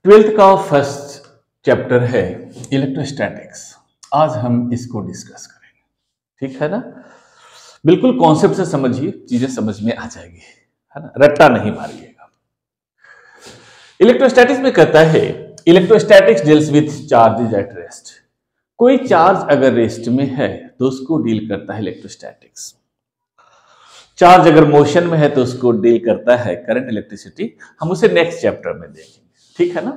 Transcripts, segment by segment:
Twelfth का first chapter है electrostatics. आज हम इसको डिस्कस करेंगे, ठीक है ना। बिल्कुल कॉन्सेप्ट से समझिए, चीजें समझ में आ जाएगी, है ना, रट्टा नहीं मारिएगा। इलेक्ट्रोस्टैटिक्स में कहता है electrostatics deals with charges at rest. कोई चार्ज अगर रेस्ट में है तो उसको डील करता है इलेक्ट्रोस्टैटिक्स। चार्ज अगर मोशन में है तो उसको डील करता है करंट इलेक्ट्रिसिटी। हम उसे नेक्स्ट चैप्टर में देखेंगे, ठीक है ना।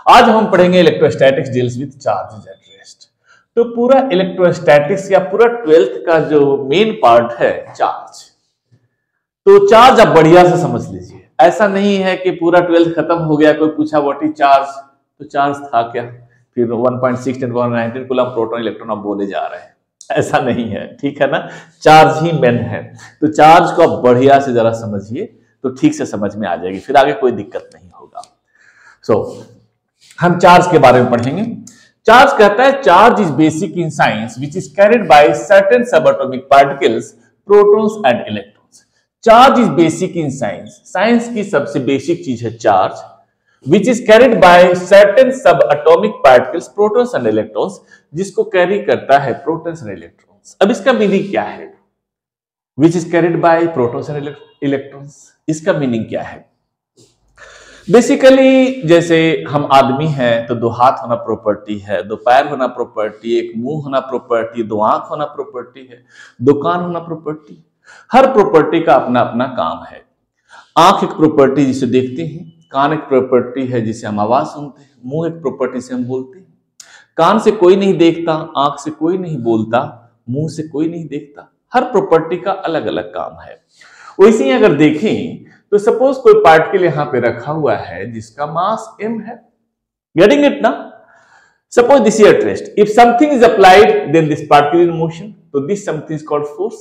आज हम पढ़ेंगे electrostatics deals with charges at rest. तो पूरा इलेक्ट्रोस्टैटिक्स या पूरा ट्वेल्थ का जो मेन पार्ट है चार्ज, तो चार्ज आप बढ़िया से समझ लीजिए। ऐसा नहीं है कि पूरा ट्वेल्थ खत्म हो गया, कोई पूछा व्हाट इज चार्ज, तो चार्ज था क्या, फिर 1.6 × 10⁻19 कूलम प्रोटॉन इलेक्ट्रॉन आप बोले जा रहे हैं, ऐसा नहीं है, ठीक है ना। चार्ज ही मेन है, तो चार्ज को आप बढ़िया से जरा समझिए तो ठीक से समझ में आ जाएगी, फिर आगे कोई दिक्कत नहीं होगा। हम चार्ज के बारे में पढ़ेंगे। चार्ज कहता है charge is basic in science which is carried by certain subatomic particles, protons and electrons. Charge is basic in science, science की सबसे बेसिक चीज है charge, which is carried by certain subatomic particles, protons and electrons, जिसको carry करता है protons and electrons. अब इसका meaning क्या है, which is carried by protons and electrons, इसका मीनिंग क्या है। बेसिकली जैसे हम आदमी हैं तो दो हाथ होना प्रॉपर्टी है, दो पैर होना प्रॉपर्टी, एक मुंह होना प्रॉपर्टी, दो आंख होना प्रॉपर्टी है, दो कान होना प्रॉपर्टी। हर प्रॉपर्टी का अपना अपना काम है। आंख एक प्रॉपर्टी जिसे देखते हैं, कान एक प्रॉपर्टी है जिसे हम आवाज सुनते हैं, मुंह एक प्रॉपर्टी से हम बोलते हैं। कान से कोई नहीं देखता, आंख से कोई नहीं बोलता, मुंह से कोई नहीं देखता। हर प्रॉपर्टी का अलग अलग काम है। वैसे ही अगर देखें तो सपोज कोई पार्टिकल यहां पे रखा हुआ है जिसका मास m है, गेटिंग इट ना। Suppose this is at rest, if something is applied then this particle in motion, तो this something is called force.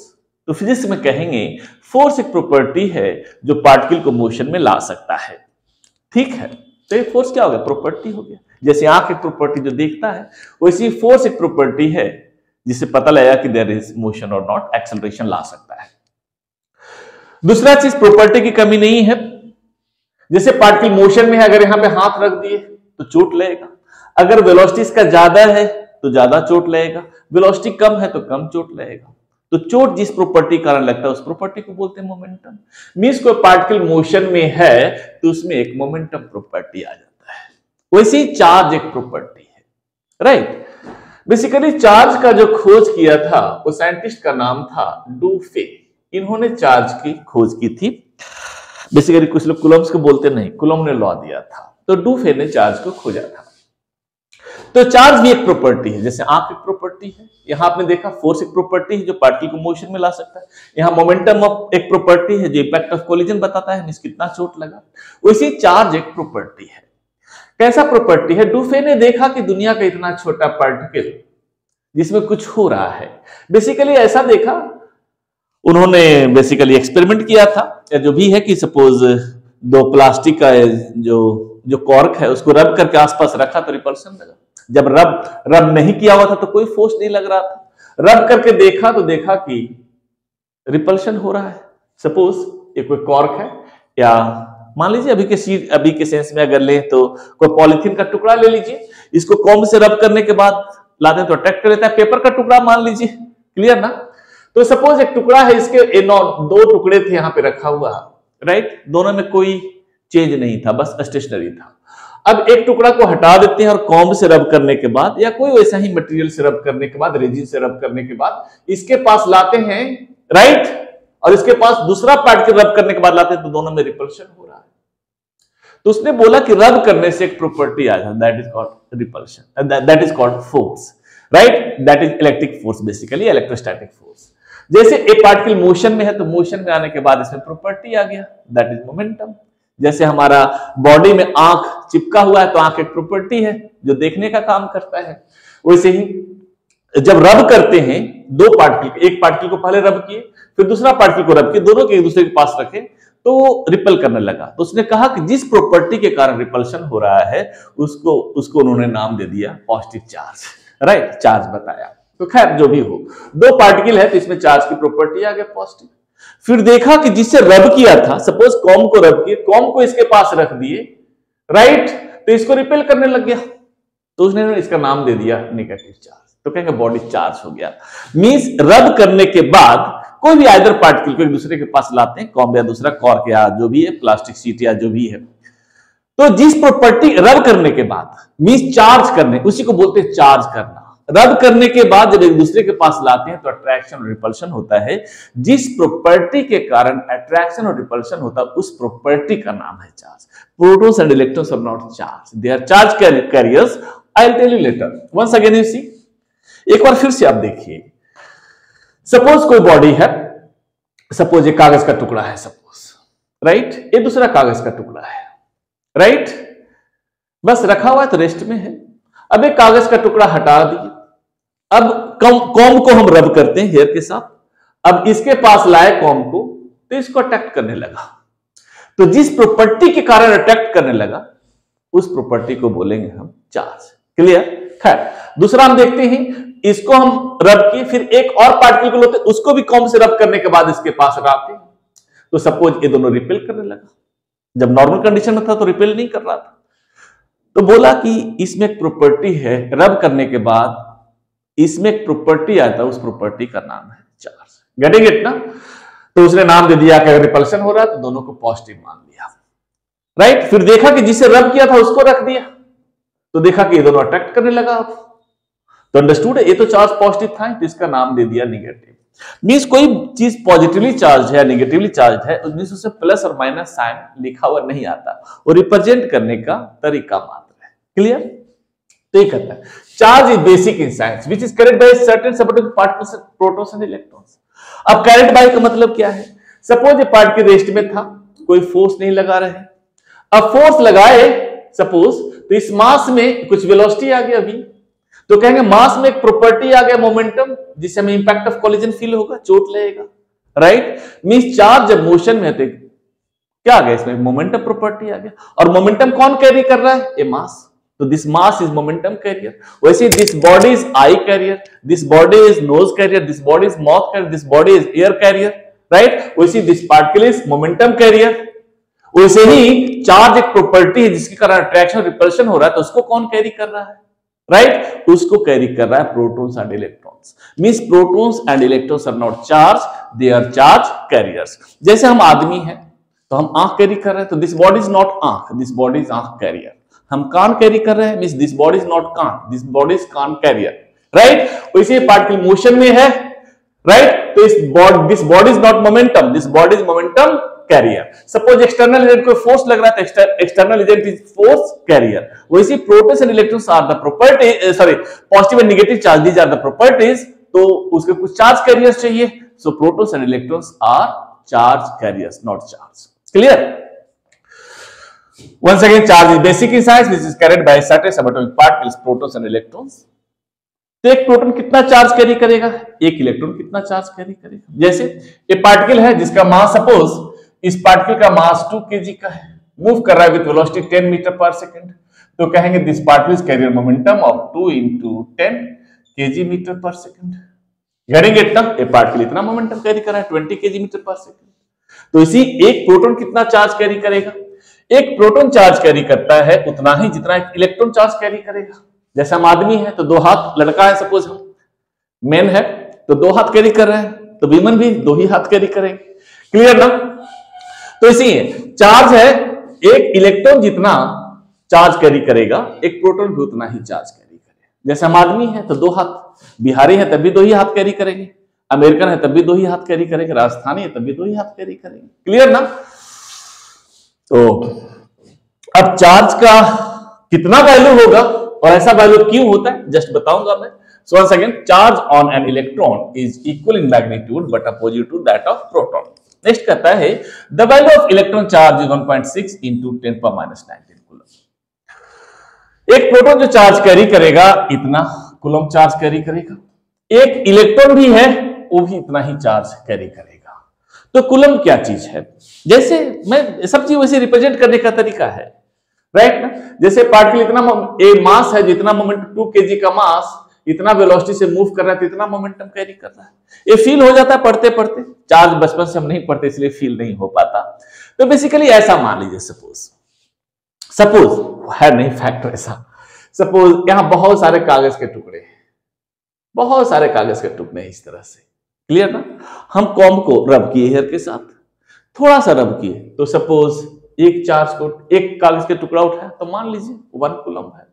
तो फिजिक्स में कहेंगे फोर्स एक प्रॉपर्टी है जो पार्टिकल को मोशन में ला सकता है, ठीक है। तो ये फोर्स क्या हो गया, प्रॉपर्टी हो गया। जैसे आंख एक प्रॉपर्टी जो देखता है, वैसे फोर्स एक प्रॉपर्टी है जिससे पता लगा कि देयर इज मोशन और नॉट, एक्सेलरेशन ला सकता है। दूसरा चीज, प्रॉपर्टी की कमी नहीं है। जैसे पार्टिकल मोशन में है, अगर यहां पे हाथ रख दिए तो चोट लगेगा। अगर वेलोसिटी इसका ज्यादा है तो ज्यादा चोट लगेगा, वेलोसिटी कम है तो कम चोट लगेगा। तो चोट जिस प्रॉपर्टी कारण लगता है उस प्रॉपर्टी को बोलते हैं मोमेंटम। मींस कोई पार्टिकल मोशन में है तो उसमें एक मोमेंटम प्रॉपर्टी आ जाता है। वैसे ही चार्ज एक प्रॉपर्टी है, राइट। बेसिकली चार्ज का जो खोज किया था वो साइंटिस्ट का नाम था डुफे। इन्होंने चार्ज की खोज की थी। बेसिकली कुछ लोग कूलम्ब्स को बोलते नहीं, कूलम्ब ने लॉ दिया था, तो डुफे ने चार्ज को खोजा था। तो चार्ज भी एक प्रॉपर्टी है, जैसे आंख एक प्रॉपर्टी है। यहां आपने देखा फोर्स एक प्रॉपर्टी है जो पार्टिकल को मोशन में ला सकता है। यहां मोमेंटम ऑफ एक प्रॉपर्टी है जो इंपैक्ट ऑफ कोलिजन बताता है मींस कितना चोट लगा। वैसे चार्ज एक प्रॉपर्टी है। कैसा प्रॉपर्टी है, डुफे ने देखा कि दुनिया का इतना छोटा पार्टिकल जिसमें कुछ हो रहा है। बेसिकली ऐसा देखा, उन्होंने बेसिकली एक्सपेरिमेंट किया था, या जो भी है कि सपोज दो प्लास्टिक का जो कॉर्क है उसको रब करके आसपास रखा तो रिपल्शन लगा। जब रब नहीं किया हुआ था तो कोई फोर्स नहीं लग रहा था। रब करके देखा तो देखा कि रिपल्शन हो रहा है। सपोज ये कोई कॉर्क है, या मान लीजिए अभी के सेंस में अगर ले तो कोई पॉलिथीन का टुकड़ा ले लीजिए, इसको कॉम्ब से रब करने के बाद लाते तो अट्रैक्ट कर लेता है। पेपर का टुकड़ा मान लीजिए, क्लियर ना। तो सपोज एक टुकड़ा है, इसके दो टुकड़े थे यहां पे रखा हुआ, राइट। दोनों में कोई चेंज नहीं था, बस स्टेशनरी था। अब एक टुकड़ा को हटा देते हैं और कॉम्ब से रब करने के बाद, या कोई वैसा ही मटेरियल से रब करने के बाद, रेजिन से रब करने के बाद इसके पास लाते हैं, राइट, और इसके पास दूसरा पार्टिकल रब करने के बाद लाते हैं, तो दोनों में रिपल्शन हो रहा है। तो उसने बोला कि रब करने से एक प्रॉपर्टी आ जाता है, that is called repulsion, that is called force, right. That is electric force, basically electrostatic force. जैसे एक पार्टिकल मोशन में है तो मोशन में आने के बाद इसमें प्रॉपर्टी आ गया, दैट इज मोमेंटम। जैसे हमारा बॉडी में आंख चिपका हुआ है तो आंख एक प्रॉपर्टी है जो देखने का काम करता है। वैसे ही जब रब करते हैं दो पार्टिकल, एक पार्टिकल को पहले रब किए फिर दूसरा पार्टिकल को रब किए, दोनों के एक दूसरे के पास रखे तो रिपल करने लगा। तो उसने कहा कि जिस प्रॉपर्टी के कारण रिपल्शन हो रहा है उसको उन्होंने नाम दे दिया पॉजिटिव चार्ज, राइट, चार्ज बताया। तो खैर जो भी हो, दो पार्टिकल है तो इसमें चार्ज की प्रॉपर्टी आ गया पॉजिटिव। फिर देखा कि जिससे रब किया था, सपोज कॉम को रब किए, कॉम को इसके पास रख दिए, राइट, तो इसको रिपेल करने लग गया, तो उसने इसका नाम दे दिया नेगेटिव चार्ज, तो कहेंगे बॉडी चार्ज हो गया। मींस रब करने के बाद कोई भी आइदर पार्टिकल को एक दूसरे के पास लाते हैं, कॉम्ब या दूसरा कॉर्क या जो भी है, प्लास्टिक शीट या जो भी है, तो जिस प्रॉपर्टी रब करने के बाद मींस चार्ज करने, उसी को बोलते हैं चार्ज करना। रब करने के बाद जब एक दूसरे के पास लाते हैं तो अट्रैक्शन और रिपल्शन होता है। जिस प्रॉपर्टी के कारण अट्रैक्शन और रिपल्शन होता है उस प्रॉपर्टी का नाम है charge. Protons and electrons are not charge, they are charge carriers. I will tell you later. Once again you see, एक बार फिर से आप देखिए, सपोज कोई बॉडी है, सपोज एक कागज का टुकड़ा है, सपोज, राइट, ये दूसरा कागज का टुकड़ा है, राइट, बस रखा हुआ है तो रेस्ट में है। अब एक कागज का टुकड़ा हटा दिए, अब कॉम्ब को हम रब करते हैं हेयर के साथ, अब इसके पास लाए कॉम्ब को तो इसको अट्रैक्ट करने लगा, तो जिस प्रॉपर्टी के कारण अट्रैक्ट करने लगा उस प्रॉपर्टी को बोलेंगे हम चार्ज। क्लियर? खैर, दूसरा हम देखते हैं, इसको हम रब किए, फिर एक और पार्टिकल को लेते उसको भी कॉम्ब से रब करने के बाद इसके पास लाते हैं, तो सपोज ये दोनों रिपेल करने लगा। जब नॉर्मल कंडीशन में था तो रिपेल नहीं कर रहा था, तो बोला कि इसमें एक प्रॉपर्टी है, रब करने के बाद इसमें एक प्रॉपर्टी आता है, उस प्रॉपर्टी का नाम है चार्ज। गेटिंग इट ना? तो उसने नाम दे दिया कि अगर रिपल्शन हो रहा है तो दोनों को पॉजिटिव मान लिया, राइट। फिर देखा कि जिसे रब किया था उसको रख दिया, तो देखा कि ये दोनों अट्रैक्ट करने लगा। अब तो अंडरस्टूड है, ये तो चार्ज पॉजिटिव था, तो इसका नाम दे दिया नेगेटिव। मींस कोई चीज पॉजिटिवली चार्ज है, नेगेटिवली चार्ज है, उसमें प्लस और माइनस साइन लिखा हुआ नहीं आता, और रिप्रेजेंट करने का तरीका मात्र है। क्लियर? तो ये कहता है charge is basic in science which is carried by certain subatomic particles, protons and electrons. अब कैरिड बाय का मतलब क्या है? सपोज ये पार्टिकल रेस्ट में था, कोई फोर्स नहीं लगा रहे, अब फोर्स लगाए सपोज, तो इस मास में कुछ वेलोसिटी आ गया अभी, तो कहेंगे मास में एक प्रॉपर्टी आ गया मोमेंटम, जिससे हमें इंपैक्ट ऑफ कोलिजन फील होगा, चोट लगेगा, राइट। मींस चार्ज जब मोशन में है क्या आ गया इसमें? मोमेंटम प्रॉपर्टी आ गया। और मोमेंटम कौन कैरी कर रहा है? ये मास, तो this mass is momentum carrier. वैसे this body is eye carrier, this body is nose carrier, this body is mouth carrier, this body is air carrier, right. वैसे this particle is momentum carrier. वैसे ही charge एक property है जिसके कारण attraction repulsion हो रहा है, तो उसको कौन कैरी कर रहा है? राइट, उसको कैरी कर रहा है protons and electrons. Means protons and electrons are not charge, they are charge carriers. जैसे हम आदमी हैं तो हम आंख कैरी कर रहे हैं, तो दिस बॉडी इज नॉट आंख, दिस बॉडी इज आंख कैरियर। हम कान कैरी कर रहे हैं, means this body is not कान, दिस बॉडी इज कान कैरियर, राइट। वैसे पार्टिकल मोशन में है, राइट, तो this body is not momentum, this body is momentum carrier. Suppose external agent को फोर्स लग रहा है तो external agent is force carrier. वैसे protons and electrons are the property, sorry, positive and negative charge, these are the properties, तो उसके कुछ charge carriers चाहिए, so protons and electrons are charge carriers, not charge. Clear? Once again, charge is basic in size which is carried by certain subatomic particles, protons and electrons. तो एक proton कितना charge carry करेगा? एक electron कितना charge carry करेगा? जैसे ये particle है जिसका मास, सपोज इस पार्टिकल का मास 2 kg का है, मूव कर रहा है with velocity 10 meter per second, तो कहेंगे this particle is carrier momentum of 2 × 10 kg meter per second. Getting it ना? ये पार्टिकल इतना मोमेंटम कैरी कर रहा है 20 kg मीटर पर सेकंड। तो इसी एक प्रोटॉन कितना चार्ज कैरी करेगा? एक प्रोटॉन चार्ज कैरी करता है उतना ही जितना एक इलेक्ट्रॉन चार्ज कैरी करेगा। जैसे हम आदमी है तो 2 हाथ, लड़का है सपोज हम मेन है तो 2 हाथ कैरी कर रहे हैं, तो वीमन भी 2 ही हाथ कैरी करेंगे। क्लियर ना? तो इसी चार्ज है, एक इलेक्ट्रॉन जितना चार्ज कैरी करेगा एक प्रोटॉन भी उतना ही चार्ज कैरी करेगा। जैसे हम आदमी है तो 2 हाथ, बिहारी है तब भी 2 ही हाथ कैरी करेंगे, अमेरिकन है तब भी 2 ही हाथ कैरी करेंगे, राजस्थानी है तब भी 2 ही हाथ कैरी करेंगे। क्लियर ना? तो अब चार्ज का कितना वैल्यू होगा और ऐसा वैल्यू क्यों होता है जस्ट बताऊंगा मैं। So once again, charge on an electron is equal in magnitude but opposite to that of proton. Next कहता है the value of electron charge is 1.6 × 10⁻⁹ coulomb. एक प्रोटॉन जो चार्ज कैरी करेगा इतना कूलम चार्ज कैरी करेगा, एक electron भी है वो भी इतना ही चार्ज कैरी करेगा। तो कूलम क्या चीज है? जैसे मैं सब चीज वैसे रिप्रेजेंट करने का तरीका है, राइट ना? जैसे पार्टिकल इतना मास है, जितना मोमेंटम 2 kg का मास इतना वेलोसिटी से मूव कर रहा है तो इतना मोमेंटम कैरी कर रहा है। ये फील हो जाता है पढ़ते पढ़ते, चार्ज बचपन से हम नहीं पढ़ते इसलिए फील नहीं हो पाता। तो बेसिकली ऐसा मान लीजिए, सपोज है नहीं फैक्ट ऐसा। सपोज यहां बहुत सारे कागज के टुकड़े हैं, बहुत सारे कागज के टुकड़े हैं इस तरह से, क्लियर ना। हम कॉम्ब को रब किए हेयर के साथ, थोड़ा सा रब किए तो सपोज एक चार्ज को, एक कागज के टुकड़ा उठाया तो मान लीजिए 1 कूलम है।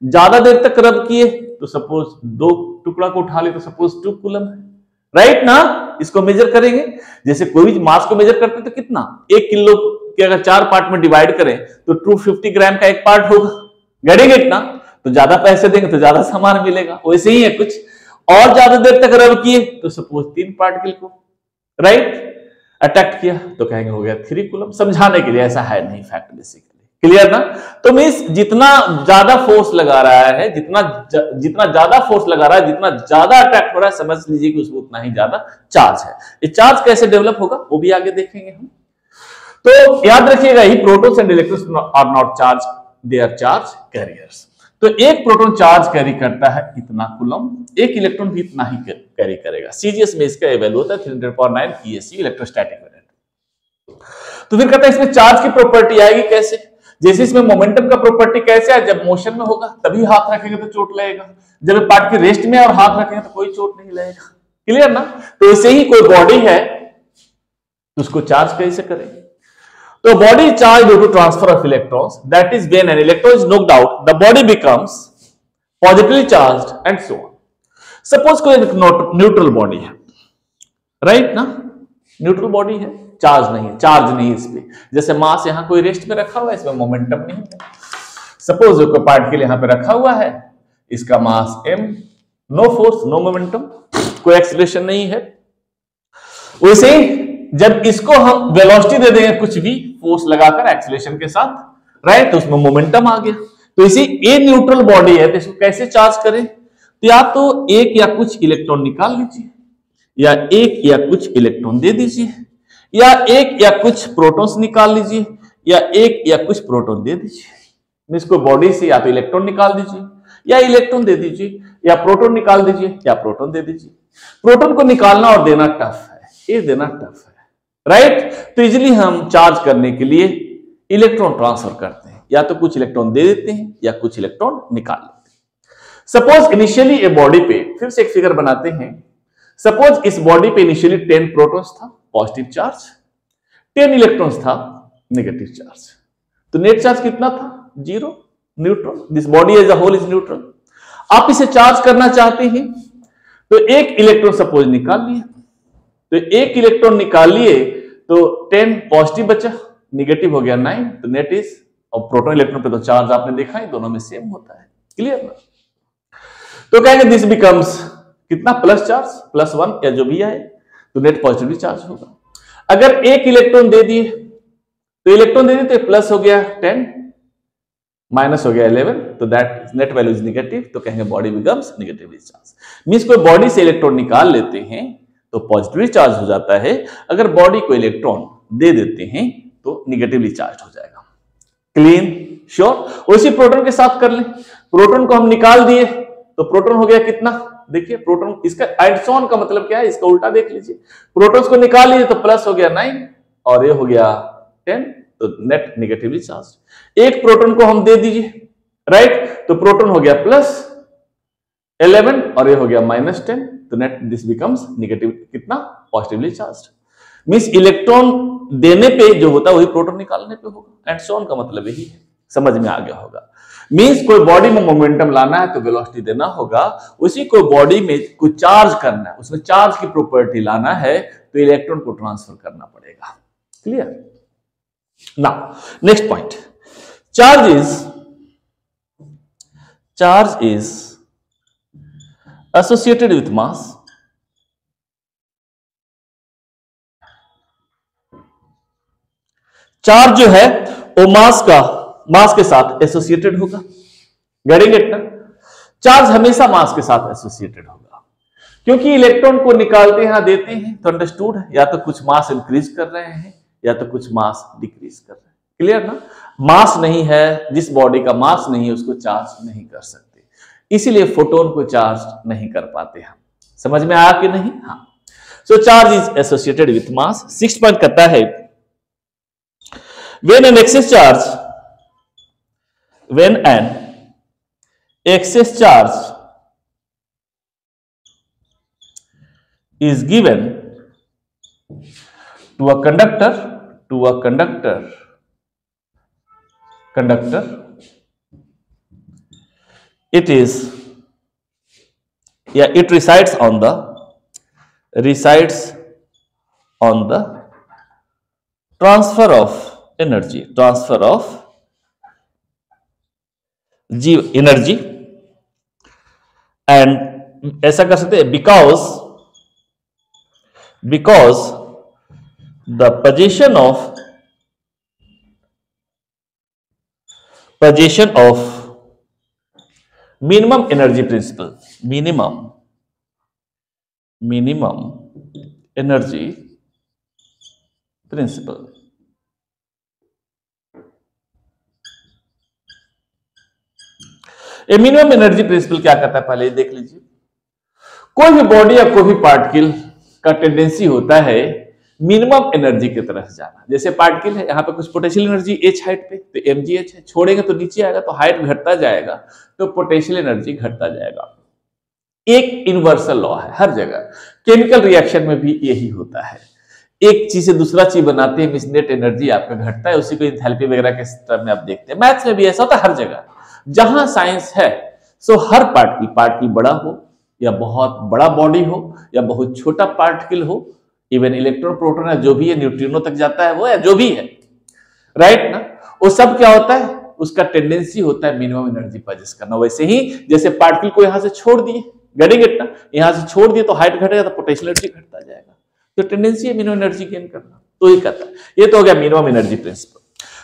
ज्यादा देर तक रब किए तो सपोज 2 टुकड़ा को उठा ले तो सपोज 2 कूलम है, राइट ना। इसको मेजर करेंगे, जैसे कोई भी मास को मेजर करते तो कितना, 1 किलो के अगर 4 पार्ट में डिवाइड करें तो 250 ग्राम का एक पार्ट होगा, गेटिंग इट ना। तो ज्यादा पैसे देंगे तो ज्यादा सामान मिलेगा, वैसे ही है कुछ। और ज्यादा देर तक रब किए तो सपोज 3 पार्टिकल को, राइट, अटैक किया तो कहेंगे हो गया 3 कूलम। समझाने के लिए, ऐसा है नहीं फैक्ट बेसिकली, क्लियर ना। तो मींस जितना ज्यादा फोर्स लगा रहा है, जितना ज्यादा फोर्स लगा रहा है, जितना ज्यादा अटैक हो रहा है, समझ लीजिए कि उसमें उतना ही ज्यादा चार्ज है। ये चार्ज कैसे डेवलप होगा वो भी आगे देखेंगे हम। तो याद रखिएगा, ही protons and electrons are not charge, they are charge carriers. तो एक प्रोटॉन चार्ज कैरी करता है इतना कूलम, एक इलेक्ट्रॉन भी इतना ही कैरी करेगा। सीजीएस में इसका वैल्यू होता है 309 पीएसयू, इलेक्ट्रोस्टैटिक यूनिट। तो फिर कहता है इसमें चार्ज की प्रॉपर्टी आएगी कैसे, जैसे इसमें मोमेंटम का प्रॉपर्टी कैसे है, जब मोशन में होगा तभी हाथ रखेंगे तो चोट लगेगा, जब पार्ट की रेस्ट में और हाथ रखेंगे तो कोई चोट नहीं लगेगा, क्लियर ना। तो ऐसे ही कोई बॉडी है तो उसको चार्ज कैसे करें। तो body charge due to transfer of electrons, that is when an electron is knocked out the body becomes positively charged and so on. Suppose कोई न्यूट्रल बॉडी है, राइट ना, न्यूट्रल बॉडी है, चार्ज नहीं इस पे, जैसे मास यहां कोई रेस्ट में रखा हुआ है, इसमें मोमेंटम नहीं है। सपोज कोई पार्टिकल यहां पे रखा हुआ है, इसका mass m, no force no momentum, कोई एक्सीलरेशन नहीं है। वैसे ही जब इसको हम वेलोसिटी दे देंगे कुछ भी फोर्स लगाकर एक्सीलरेशन के साथ, राइट, तो उसमें मोमेंटम आ गया। तो इसी ए न्यूट्रल बॉडी है तो इसको कैसे चार्ज करें, तो या तो एक या कुछ इलेक्ट्रॉन निकाल लीजिए, या एक या कुछ इलेक्ट्रॉन दे दीजिए, या एक या कुछ प्रोटॉन्स निकाल लीजिए, या एक या कुछ प्रोटॉन दे दीजिए। इसको बॉडी से या तो इलेक्ट्रॉन निकाल दीजिए या इलेक्ट्रॉन दे दीजिए, या प्रोटॉन निकाल दीजिए या प्रोटॉन दे दीजिए। प्रोटॉन को निकालना और देना टफ है, ये देना टफ है, राइट। तो इजिली हम चार्ज करने के लिए इलेक्ट्रॉन ट्रांसफर करते हैं, या तो कुछ इलेक्ट्रॉन दे देते हैं या कुछ इलेक्ट्रॉन निकाल लेते हैं। सपोज इनिशियली ए बॉडी पे, फिर से एक फिगर बनाते हैं। सपोज इस बॉडी पे इनिशियली 10 प्रोटॉन्स था पॉजिटिव चार्ज, 10 इलेक्ट्रॉन्स था नेगेटिव चार्ज, तो नेट चार्ज कितना था, 0, neutral. This body as a whole is neutral. आप इसे चार्ज करना चाहते हैं तो एक इलेक्ट्रॉन सपोज निकाल लिया, तो एक इलेक्ट्रॉन निकाल लिए तो 10 पॉजिटिव बचा, नेगेटिव हो गया 9, तो नेट इज, और प्रोटॉन इलेक्ट्रॉन पे तो चार्ज आपने देखा है दोनों में सेम होता है, क्लियर ना। तो कहेंगे दिस बिकम्स कितना, प्लस चार्ज, +1 या जो भी आए, तो नेट पॉजिटिवली चार्ज होगा। अगर एक इलेक्ट्रॉन दे दिए तो इलेक्ट्रॉन दे दिए तो प्लस हो गया 10, माइनस हो गया 11, तो that net value is negative, तो कहेंगे body becomes negatively charge. Means कोई बॉडी से इलेक्ट्रॉन निकाल लेते हैं तो पॉजिटिवली चार्ज हो जाता है, अगर बॉडी को इलेक्ट्रॉन दे देते हैं तो नेगेटिवली चार्ज हो जाएगा। Clean, sure. उसी प्रोटॉन के साथ कर ले, प्रोटॉन को हम निकाल दिए तो प्रोटॉन हो गया कितना, देखिए प्रोटॉन, इसका एंड का मतलब क्या है, इसका उल्टा देख लीजिए। प्रोटॉन्स को निकाल लीजिए तो प्लस हो गया 9 और ये हो गया 10, तो नेट नेगेटिवली चार्ज। एक प्रोटॉन को हम दे दीजिए, राइट, तो प्रोटॉन हो गया +11 और ये हो गया -10, तो नेट दिस बिकम्स नेगेटिव, कितना, पॉजिटिवली चार्ज। मींस इलेक्ट्रॉन देने पे जो होता है वही प्रोटॉन निकालने पे होगा, एंड सो ऑन का मतलब यही है, समझ में आ गया होगा। मींस कोई बॉडी में मोमेंटम लाना है तो वेलोसिटी देना होगा, उसी को बॉडी में कुछ चार्ज करना है, उसमें चार्ज की प्रॉपर्टी लाना है तो इलेक्ट्रॉन को ट्रांसफर करना पड़ेगा, clear. Now next point, charge is associated with mass charge जो है वो मास के साथ एसोसिएटेड होगा, गेटिंग इट ना। चार्ज हमेशा मास के साथ एसोसिएटेड होगा, क्योंकि इलेक्ट्रॉन को निकालते हैं देते हैं, तो अंडरस्टूड है, या तो कुछ मास इंक्रीज कर रहे हैं या तो कुछ मास डिक्रीज कर रहे हैं, क्लियर ना। मास नहीं है, जिस बॉडी का मास नहीं है उसको चार्ज नहीं कर सकते, इसीलिए फोटोन को चार्ज नहीं कर पाते हम। समझ में आया कि नहीं, हाँ। So charge is associated with mass. 6 point कहता है, when an excess charge when an excess charge is given to a conductor, it is, it resides on the transfer of energy, and ऐसा कर सकते हैं because the position of minimum energy principle, minimum energy principle, ये minimum energy principal क्या कहता है पहले ये देख लीजिए। कोई भी बॉडी या कोई भी पार्टिकल का टेंडेंसी होता है मिनिमम एनर्जी की तरफ जाना। जैसे पार्टिकल है, यहाँ पे कुछ पोटेंशियल एनर्जी h हाइट पे, तो mgh है, छोड़ेंगे तो नीचे आएगा, तो हाइट घटता जाएगा तो पोटेंशियल एनर्जी घटता जाएगा। एक यूनिवर्सल लॉ है हर जगह, केमिकल रिएक्शन में भी यही होता है। एक चीज से दूसरा चीज बनाते हैं, नेट एनर्जी आपका घटता है, उसी को एंथैल्पी वगैरह के सिस्टम में आप देखते हैं। मैथ्स में भी ऐसा होता है हर जगह, जहां साइंस है। सो हर पार्टिकल बड़ा हो या बहुत बड़ा बॉडी हो या बहुत छोटा पार्टिकल हो, इवन इलेक्ट्रॉन प्रोटॉन है जो भी है, न्यूट्रिनो तक जाता है वो, या जो भी है, राइट ना, वो सब क्या होता है, उसका टेंडेंसी होता है मिनिमम एनर्जी पजेस करना। वैसे ही जैसे पार्टिकल को यहां से छोड़ दिए, गेटिंग इट ना, यहां से छोड़ दिए तो हाइट घटेगा तो पोटेंशियल एनर्जी घटता जाएगा, तो टेंडेंसी है मिनिमम एनर्जी गेन करना। तो ये कहता है, ये तो हो गया मिनिमम एनर्जी प्रिंसिपल।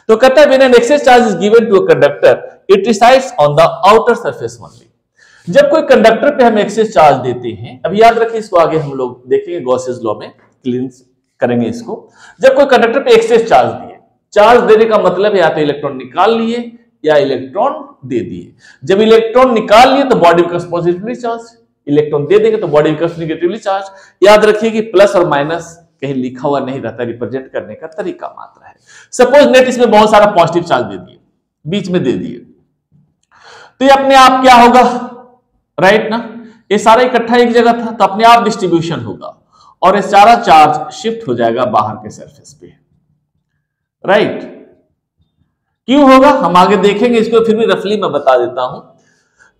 तो कहता है when an excess charge is given to a conductor it resides on the outer surface only। जब कोई कंडक्टर पे हम एक्सेस चार्ज देते हैं, अब याद रखिए इसको, आगे हम लोग देखेंगे गॉसेस लॉ में क्लींस करेंगे इसको। जब कोई कंडक्टर पे एक्सेस चार्ज दिए, चार्ज देने का मतलब या तो इलेक्ट्रॉन निकाल लिए या इलेक्ट्रॉन दे दिए। जब इलेक्ट्रॉन निकाल लिए तो body becomes positively charge, electron दे देंगे तो बॉडी बिकम्स नेगेटिवली चार्ज। याद रखिए कि प्लस और माइनस कहीं लिखा हुआ नहीं रहता, रिप्रेजेंट करने का तरीका मात्र है। सपोज नेट इसमें बहुत सारा पॉजिटिव चार्ज दे दिए, बीच में दे दिए, तो ये अपने आप क्या होगा, राइट ना, ये सारा इकट्ठा एक जगह था तो अपने आप डिस्ट्रीब्यूशन होगा और ये सारा चार्ज शिफ्ट हो जाएगा बाहर के सरफेस पे, राइट। क्यों होगा हम आगे देखेंगे इसको, फिर भी रफली मैं बता देता हूं।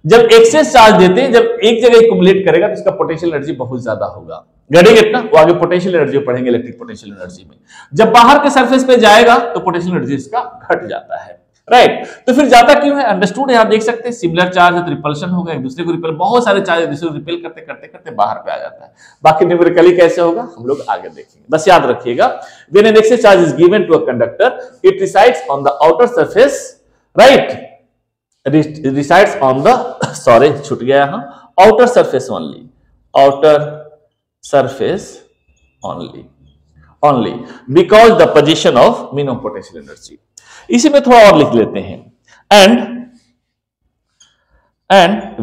जब एक्सेस चार्ज देते हैं, जब एक जगह एक्युमुलेट करेगा तो इसका पोटेंशियल एनर्जी बहुत ज्यादा होगा, गेटिंग इट ना, वो आगे पोटेंशियल एनर्जी पढ़ेंगे इलेक्ट्रिक पोटेंशियल एनर्जी में। जब बाहर के सरफेस पे जाएगा तो पोटेंशियल एनर्जी इसका घट जाता है, राइट। तो फिर जाता क्यों है, अंडरस्टूड है, आप देख सकते हैं सिमिलर चार्ज है तो रिपल्शन होगा, एक दूसरे को रिपेल, बहुत सारे चार्ज एक दूसरे को रिपेल करते करते करते बाहर पे आ जाता है। बाकी न्यूमेरिकली कैसे होगा हम लोग आगे देखेंगे, बस याद रखिएगा। When an excess charge is given to a conductor it resides on the outer surface, right, resides on the sorry छूट गया यहां, outer surface only, outer surface only because the position of minimum potential energy। इसी में थोड़ा और लिख लेते हैं, and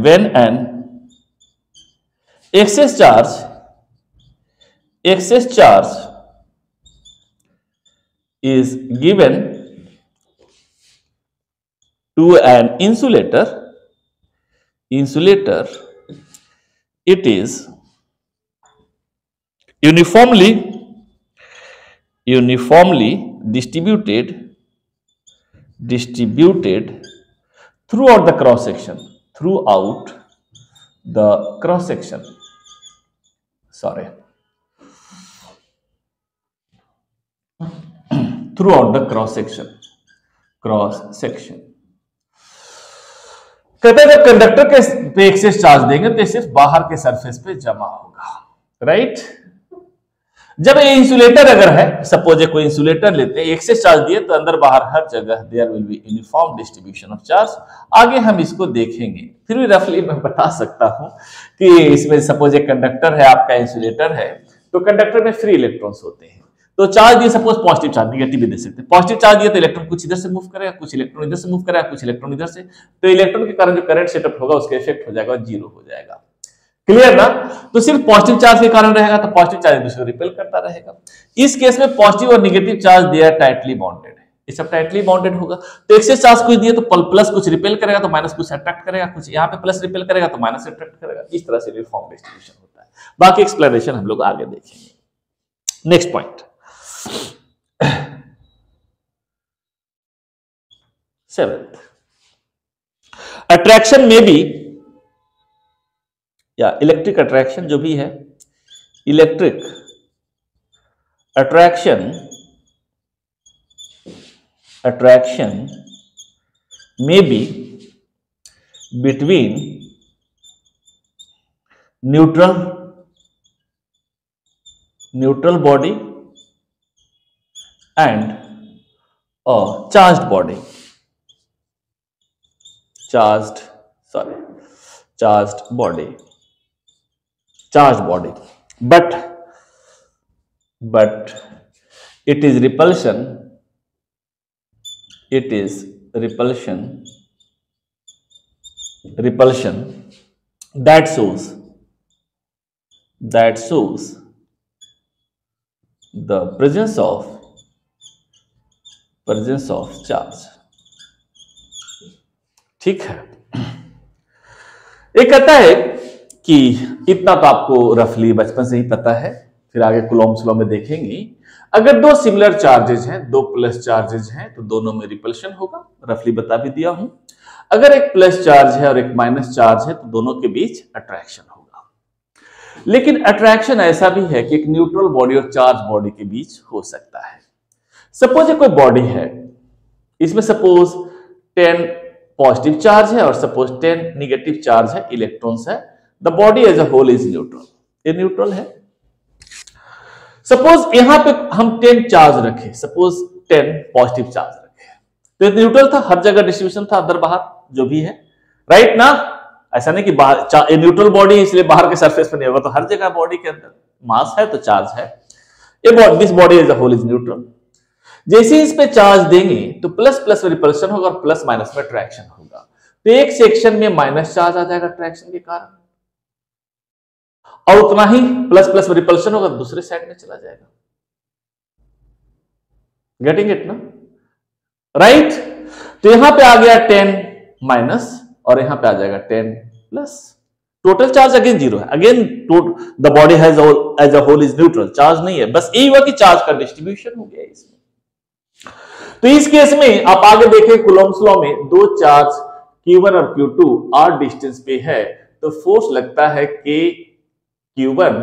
when an excess charge is given to an insulator, it is uniformly distributed throughout the cross section, sorry, throughout the cross section। कहते हैं जब कंडक्टर के पे एक्सेस चार्ज देंगे तो सिर्फ बाहर के सरफेस पे जमा होगा, राइट। जब ये इंसुलेटर अगर है, सपोज कोई इंसुलेटर लेते हैं, एक्सेस चार्ज दिए तो अंदर बाहर हर जगह there will be uniform distribution of charge. आगे हम इसको देखेंगे, फिर भी रफली मैं बता सकता हूं कि इसमें सपोज एक कंडक्टर है, आपका इंसुलेटर है, तो कंडक्टर में फ्री इलेक्ट्रॉन्स होते हैं, तो चार्ज दिए, सपोज पॉजिटिव चार्ज, निगेटिव भी दे सकते हैं। पॉजिटिव चार्ज दिया तो इलेक्ट्रॉन कुछ इधर से मूव करेगा, कुछ इलेक्ट्रॉन इधर से मूव करेगा, कुछ इलेक्ट्रॉन इधर से, तो इलेक्ट्रॉन के कारण जो करंट सेटअप होगा उसका इफेक्ट हो जाएगा और जीरो हो जाएगा, क्लियर ना। तो सिर्फ पॉजिटिव चार्ज के कारण रहेगा तो पॉजिटिव चार्ज दूसरे को रिपेल करता रहेगा। इस केस में पॉजिटिव और negative charge they are tightly bonded है, ये सब टाइटली बाउंडेड होगा। तो एक्सेस चार्ज कुछ दिए तो प्लस कुछ रिपेल करेगा तो माइनस कुछ अट्रैक्ट करेगा, कुछ यहाँ पे प्लस रिपेल करेगा तो माइनस अट्रैक्ट करेगा। इस तरह से यूनिफॉर्म डिस्ट्रीब्यूशन होता है। बाकी एक्सप्लेनेशन हम लोग आगे देखेंगे। नेक्स्ट पॉइंट 7th, अट्रैक्शन में भी या इलेक्ट्रिक अट्रैक्शन जो भी है, electric attraction may be between neutral body and a charged body, charged body, but it is repulsion that shows the presence of charge। ठीक है, ये कहता है कि इतना तो आपको रफली बचपन से ही पता है, फिर आगे कूलॉम्स लॉ में देखेंगे। अगर दो सिमिलर चार्जेज हैं, दो प्लस चार्जेज हैं, तो दोनों में रिपल्शन होगा, रफली बता भी दिया हूं। अगर एक प्लस चार्ज है और एक माइनस चार्ज है तो दोनों के बीच अट्रैक्शन होगा। लेकिन अट्रैक्शन ऐसा भी है कि एक न्यूट्रल बॉडी और चार्ज बॉडी के बीच हो सकता है। सपोज कोई बॉडी है, इसमें सपोज 10 पॉजिटिव चार्ज है और सपोज 10 निगेटिव चार्ज है, इलेक्ट्रॉन्स है। The body as a whole is neutral, ये न्यूट्रल है। सपोज यहां पे हम 10 चार्ज रखे, सपोज 10 पॉजिटिव चार्ज रखे, तो ये न्यूट्रल था, हर जगह डिस्ट्रीब्यूशन था, अंदर बाहर जो भी है, राइट ना। ऐसा नहीं कि बाहर न्यूट्रल बॉडी इसलिए बाहर के सरफेस पर नहीं होगा, तो हर जगह बॉडी के अंदर मास है तो चार्ज है। ये this body as a whole is neutral. जैसे ही इस पे चार्ज देंगे तो प्लस प्लस में रिपल्शन होगा और प्लस माइनस में अट्रैक्शन होगा। तो एक सेक्शन में माइनस चार्ज आ जाएगा अट्रैक्शन के कारण, और उतना ही प्लस प्लस में रिपल्शन होगा, दूसरे साइड में चला जाएगा। गेटिंग इट ना, राइट। तो यहां पे आ गया 10 माइनस और यहां पे आ जाएगा 10 प्लस। टोटल चार्ज अगेन 0 है। Again the body has as a whole is neutral, charge नहीं है, बस यही हुआ कि चार्ज का डिस्ट्रीब्यूशन हो गया इसमें। तो इस केस में आप आगे देखें कूलॉम्स लॉ में, दो चार्ज Q1 और Q2 r डिस्टेंस पे है, तो फोर्स लगता है K Q1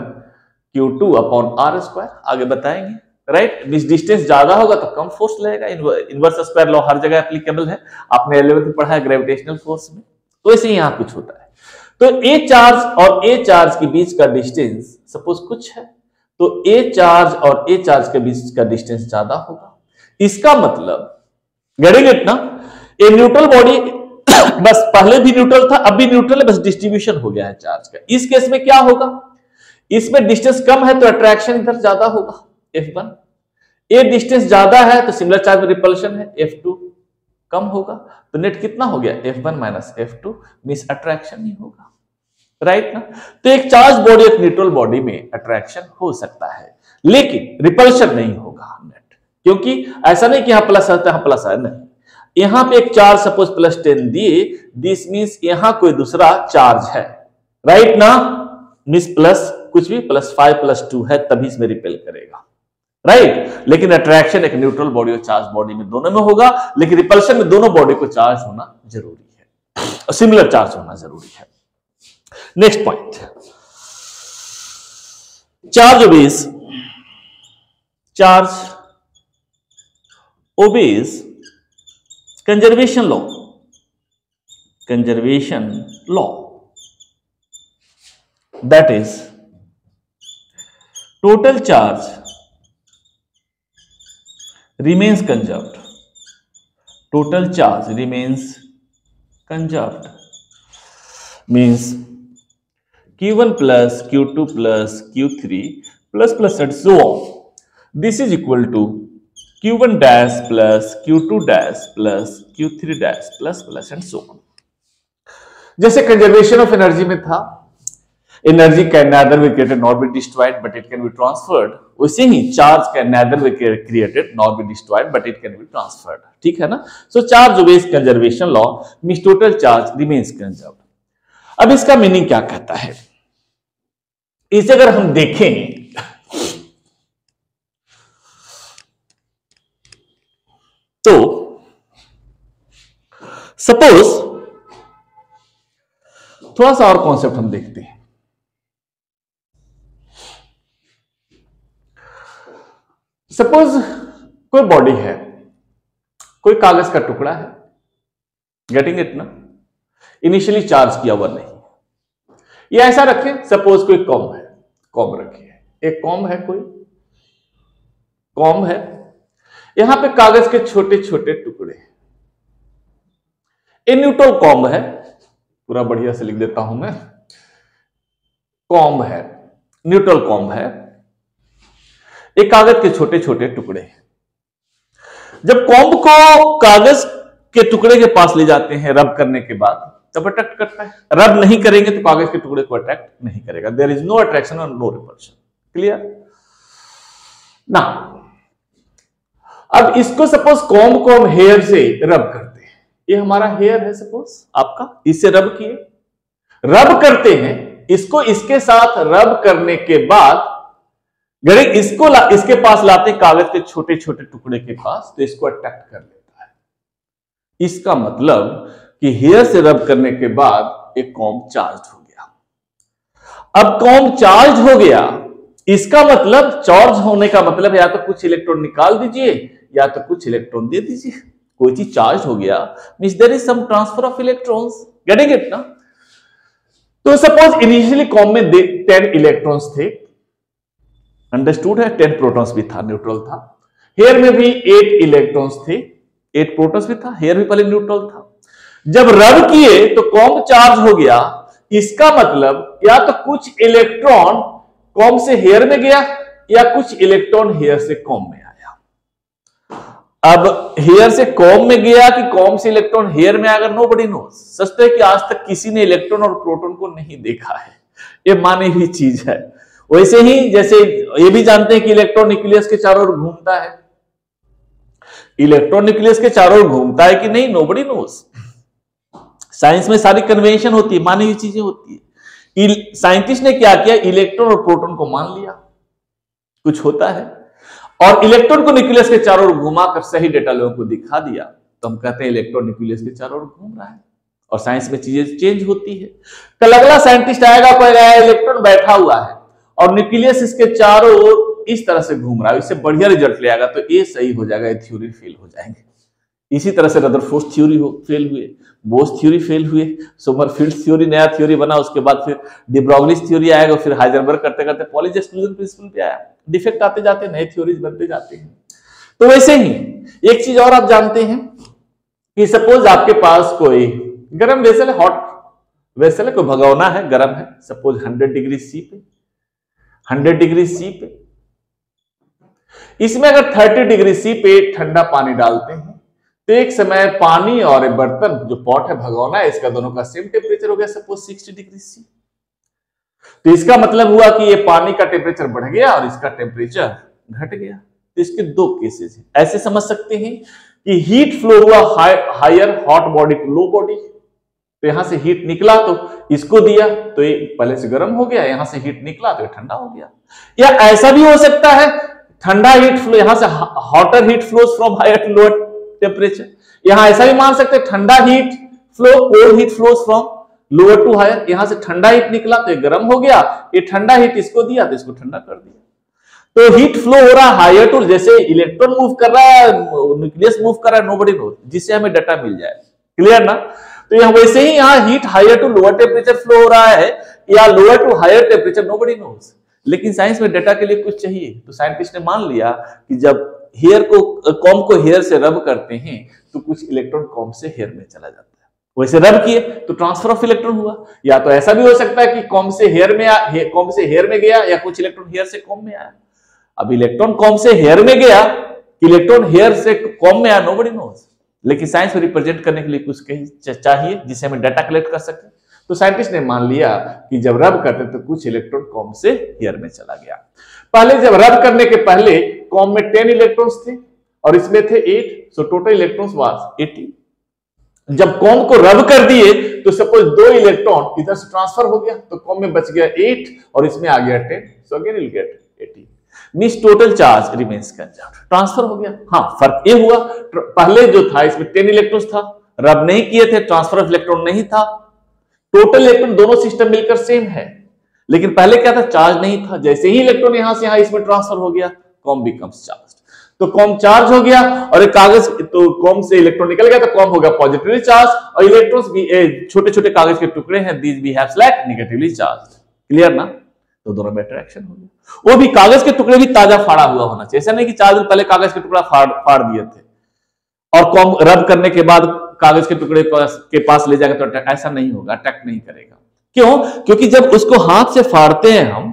Q2 upon r square. आगे बताएंगे, राइट। डिस्टेंस ज्यादा होगा तो कम फोर्स लगेगा। इनवर्स स्क्वायर लॉ हर जगह एप्लीकेबल है, आपने 11th में पढ़ा है ग्रेविटेशनल फोर्स में। तो ऐसे ही यहां कुछ होता है। तो A चार्ज और A चार्ज के बीच का डिस्टेंस सपोज कुछ है, तो A चार्ज और A चार्ज के बीच का डिस्टेंस ज्यादा होगा। इसका मतलब गेटिंग इट ना, ए न्यूट्रल बॉडी बस पहले भी न्यूट्रल था, अब भी न्यूट्रल है, बस डिस्ट्रीब्यूशन हो गया है चार्ज का। इस केस में क्या होगा, इसमें डिस्टेंस कम है तो अट्रैक्शन इधर ज्यादा होगा F1। ए डिस्टेंस ज्यादा है तो सिमिलर चार्ज में रिपल्शन है F2 कम होगा। तो नेट कितना हो गया F1 minus F2, means attraction ही होगा, राइट ना। तो एक चार्ज बॉडी एक न्यूट्रल बॉडी में अट्रैक्शन हो सकता है, लेकिन रिपल्शन नहीं होगा नेट, क्योंकि ऐसा नहीं कि यहां प्लस है तो यहां प्लस है, नहीं। यहां पे एक चार्ज सपोज प्लस 10 दिए, दिस मींस यहां कोई दूसरा चार्ज है, राइट ना। मींस प्लस कुछ भी प्लस 5 प्लस 2 है, तभी इसमें रिपेल करेगा, राइट। लेकिन अट्रैक्शन एक न्यूट्रल बॉडी और चार्ज बॉडी में दोनों में होगा, लेकिन रिपल्शन में दोनों बॉडी को चार्ज होना जरूरी है और सिमिलर चार्ज होना जरूरी है। Next point, charge obeys conservation law, that is total charge remains conserved, means Q1 plus Q2 plus Q3 plus and so on, this is equal to Q1 dash plus Q2 dash plus Q3 dash plus and so on। जैसे conservation of energy में था, energy can neither be created nor be destroyed but it can be transferred, वैसे ही charge can neither be created nor be destroyed but it can be transferred, ठीक है ना। So charge obeys conservation law means total charge remains conserved. अब इसका meaning क्या कहता है, इसे अगर हम देखें तो सपोज थोड़ा सा और कॉन्सेप्ट हम देखते हैं। सपोज कोई बॉडी है, कोई कागज का टुकड़ा है, गेटिंग इट ना, इनिशियली चार्ज किया हुआ नहीं। या ऐसा रखें, सपोज कोई कॉम्ब है, कॉम्ब रखिए, एक कॉम्ब है, कोई कॉम्ब है, यहां पे कागज के छोटे छोटे टुकड़े, ए न्यूट्रल कॉम्ब है, पूरा बढ़िया से लिख देता हूं मैं, कॉम्ब है, न्यूट्रल कॉम्ब है, एक कागज के छोटे छोटे टुकड़े। जब कॉम्ब को कागज के टुकड़े के पास ले जाते हैं रब करने के बाद, तब अट्रैक्ट करता है। रब नहीं करेंगे तो कागज के टुकड़े को अट्रैक्ट नहीं करेगा। देयर इज नो अट्रैक्शन और नो रिपल्शन। क्लियर ना। अब इसको सपोज कॉम्ब को हम हेयर से रब करते हैं, ये हमारा हेयर है सपोज आपका, इससे रब किए, रब करते हैं इसको, इसके साथ रब करने के बाद इसको इसके पास लाते कागज के छोटे छोटे टुकड़े के पास, तो इसको अट्रैक्ट कर लेता है। इसका मतलब कि हेयर से रब करने के बाद एक कॉम्ब चार्ज हो गया। अब कॉम्ब चार्ज हो गया, इसका मतलब चार्ज होने का मतलब या तो कुछ इलेक्ट्रॉन निकाल दीजिए या तो कुछ इलेक्ट्रॉन दे दीजिए। कोई चीज चार्ज हो गया means there is some transfer of electrons, getting it ना। तो सपोज इनिशियली कॉम्ब में 10 इलेक्ट्रॉन्स थे, अंडरस्टूड है, 10 प्रोटॉन्स भी था, न्यूट्रल था। हेयर में भी 8 इलेक्ट्रॉन्स थे, 8 प्रोटॉन्स भी था, हेयर भी पहले न्यूट्रल था। जब रब किए तो कॉम्ब चार्ज हो गया, इसका मतलब या तो कुछ इलेक्ट्रॉन कॉम्ब से हेयर में गया या कुछ इलेक्ट्रॉन हेयर से कॉम्ब में आया। अब हेयर से कॉम्ब में गया कि कॉम्ब से इलेक्ट्रॉन हेयर में आएगा, नोबडी नोज। सच है कि आज तक किसी ने इलेक्ट्रॉन और प्रोटॉन को नहीं देखा है, ये मानी हुई चीज है। वैसे ही जैसे ये भी जानते हैं कि इलेक्ट्रॉन न्यूक्लियस के चारों ओर घूमता है, इलेक्ट्रॉन न्यूक्लियस के चारों ओर घूमता है कि नहीं, नोबडी नोज। साइंस में सारी कन्वेंशन होती है, मानी हुई चीजें होती है। साइंटिस्ट ने क्या किया, इलेक्ट्रॉन और प्रोटॉन को मान लिया कुछ होता है, और इलेक्ट्रॉन को न्यूक्लियस के चारों ओर घुमाकर सही डेटा लोगों को दिखा दिया, तो हम कहते हैं इलेक्ट्रॉन न्यूक्लियस के चारों ओर घूम रहा है। और साइंस में चीजें चेंज होती है। कल अगला साइंटिस्ट आएगा, कहेगा इलेक्ट्रॉन बैठा हुआ है और न्यूक्लियस इसके चारों ओर इस तरह से घूम रहा है, इससे बढ़िया रिजल्ट ले आएगा, तो ये सही हो जाएगा, ये थ्योरी फेल हो जाएंगे। इसी तरह से रदरफोर्ड थ्योरी फेल हुए, बोस थ्योरी फेल हुए, सोमरफील्ड थ्योरी नया थ्योरी बना, उसके बाद फिर डी ब्रॉगली थ्योरी आएगा, फिर हाइजेनबर्ग करते करते पॉलीज एक्सक्लूजन प्रिंसिपल पे आया। डिफेक्ट आते जाते नए थ्योरीज बनते जाते हैं। तो वैसे ही एक चीज और आप जानते हैं कि सपोज आपके पास कोई गर्म वेसल है, हॉट वेसल है, कोई भगोना है, गर्म है, सपोज 100 डिग्री सी पे, 100 डिग्री सी पे, इसमें अगर 30 डिग्री सी पे ठंडा पानी डालते हैं तो एक समय पानी और एक बर्तन जो पॉट है, भगोना है, इसका दोनों का सेम टेम्परेचर हो गया, सपोज 60 डिग्री सी। तो इसका मतलब हुआ कि ये पानी का टेम्परेचर बढ़ गया और इसका टेम्परेचर घट गया। तो इसके दो केसेस हैं। ऐसे समझ सकते हैं कि हीट फ्लो हुआ higher hot body to low body, तो यहां से हीट निकला तो इसको दिया तो ये पहले से गर्म हो गया, यहां से हीट निकला तो ये ठंडा हो गया। या ऐसा भी हो सकता है ठंडा हीट फ्लो, यहां से hotter heat flows from higher to lower temperature. यहां ऐसा भी मान सकते हैं ठंडा heat flow, cold heat flows from lower to higher, यहां से ठंडा हीट निकला तो ये गर्म हो गया, ये ठंडा हीट इसको दिया तो इसको ठंडा कर दिया। तो हीट फ्लो हो रहा है हायर टू, जैसे इलेक्ट्रॉन मूव कर रहा है, न्यूक्लियस मूव कर रहा है, नोबडी नोज, जिससे हमें डाटा मिल जाए। क्लियर ना। तो यहां वैसे ही यहां heat higher to lower temperature flow हो रहा है या lower to higher temperature, nobody knows. लेकिन साइंस में डाटा के लिए कुछ चाहिए, तो साइंटिस्ट ने मान लिया कि जब हेयर को कॉम्ब को हेयर से रब करते हैं तो कुछ इलेक्ट्रॉन कॉम्ब से हेयर में चला जाता है। वैसे रब किए तो ट्रांसफर ऑफ इलेक्ट्रॉन हुआ। या तो ऐसा भी हो सकता है कि कॉम्ब से हेयर में, कॉम्ब से हेयर में गया या कुछ इलेक्ट्रॉन हेयर से कॉम्ब में आया। अब इलेक्ट्रॉन कॉम्ब से हेयर में गया, इलेक्ट्रॉन हेयर से कॉम्ब में आया, नोबडी नोज। लेकिन साइंस में रिप्रेजेंट करने के लिए कुछ चाहिए जिससे हमें डाटा कलेक्ट कर सके। तो साइंटिस्ट ने मान लिया कि जब रब करते तो कुछ इलेक्ट्रॉन कॉम से एयर में चला गया। पहले जब रब करने के पहले कॉम में 10 इलेक्ट्रॉन्स थे और इसमें थे 8, सो टोटल इलेक्ट्रॉन्स वाज 80। जब कॉम को रब कर दिए तो सपोज 2 इलेक्ट्रॉन इधर से ट्रांसफर हो गया तो कॉम में बच गया 8 और इसमें आ गया 10, so again will get 80 means total charge remains conserved, transfer हो गया। हाँ, फर्क ये हुआ पहले जो था इसमें 10 इलेक्ट्रॉन्स था, रब नहीं किए थे, ट्रांसफर ऑफ इलेक्ट्रॉन नहीं था, टोटल इलेक्ट्रॉन दोनों सिस्टम मिलकर सेम है, लेकिन पहले क्या था, चार्ज नहीं था। जैसे ही इलेक्ट्रॉन यहां से यहां इसमें ट्रांसफर हो गया कॉम बिकम्स चार्ज, तो कॉम चार्ज हो गया और एक कागज तो कॉम से इलेक्ट्रॉन निकल गया तो कॉम हो गया पॉजिटिवली चार्ज और इलेक्ट्रॉन्स भी छोटे छोटे कागज के टुकड़े हैं, these we have select negatively charge. Clear ना? तो दोनों में अट्रैक्शन हो गया। वो भी कागज के टुकड़े भी ताजा फाड़ा हुआ होना चाहिए, ऐसा नहीं कि 4 दिन पहले कागज के टुकड़ा फाड़ दिए थे और कॉम रब करने के बाद कागज के टुकड़े के पास ले जाएंगे तो ऐसा नहीं होगा, अटैक नहीं करेगा। क्यों? क्योंकि जब उसको हाथ से फाड़ते हैं हम,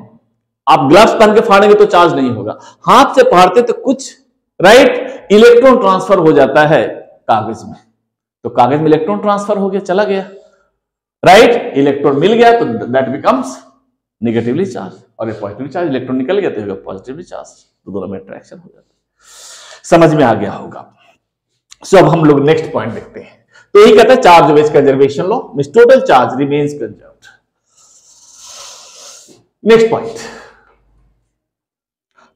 आप ग्लव्स पहन के फाड़ेंगे तो चार्ज नहीं होगा, हाथ से फाड़ते तो कुछ राइट इलेक्ट्रॉन ट्रांसफर हो जाता है कागज में, तो कागज में इलेक्ट्रॉन ट्रांसफर हो गया, चला गया, राइट इलेक्ट्रॉन मिल गया तो दैट बिकम्स नेगेटिवली चार्ज और पॉजिटिवली चार्ज, इलेक्ट्रॉन निकल गया तो पॉजिटिवली चार्ज, तो दोनों में अट्रैक्शन हो जाता है। समझ में आ गया होगा। सो अब हम लोग नेक्स्ट पॉइंट देखते हैं। तो यही कहता है charge was conservation law, means total charge remains conserved. Next point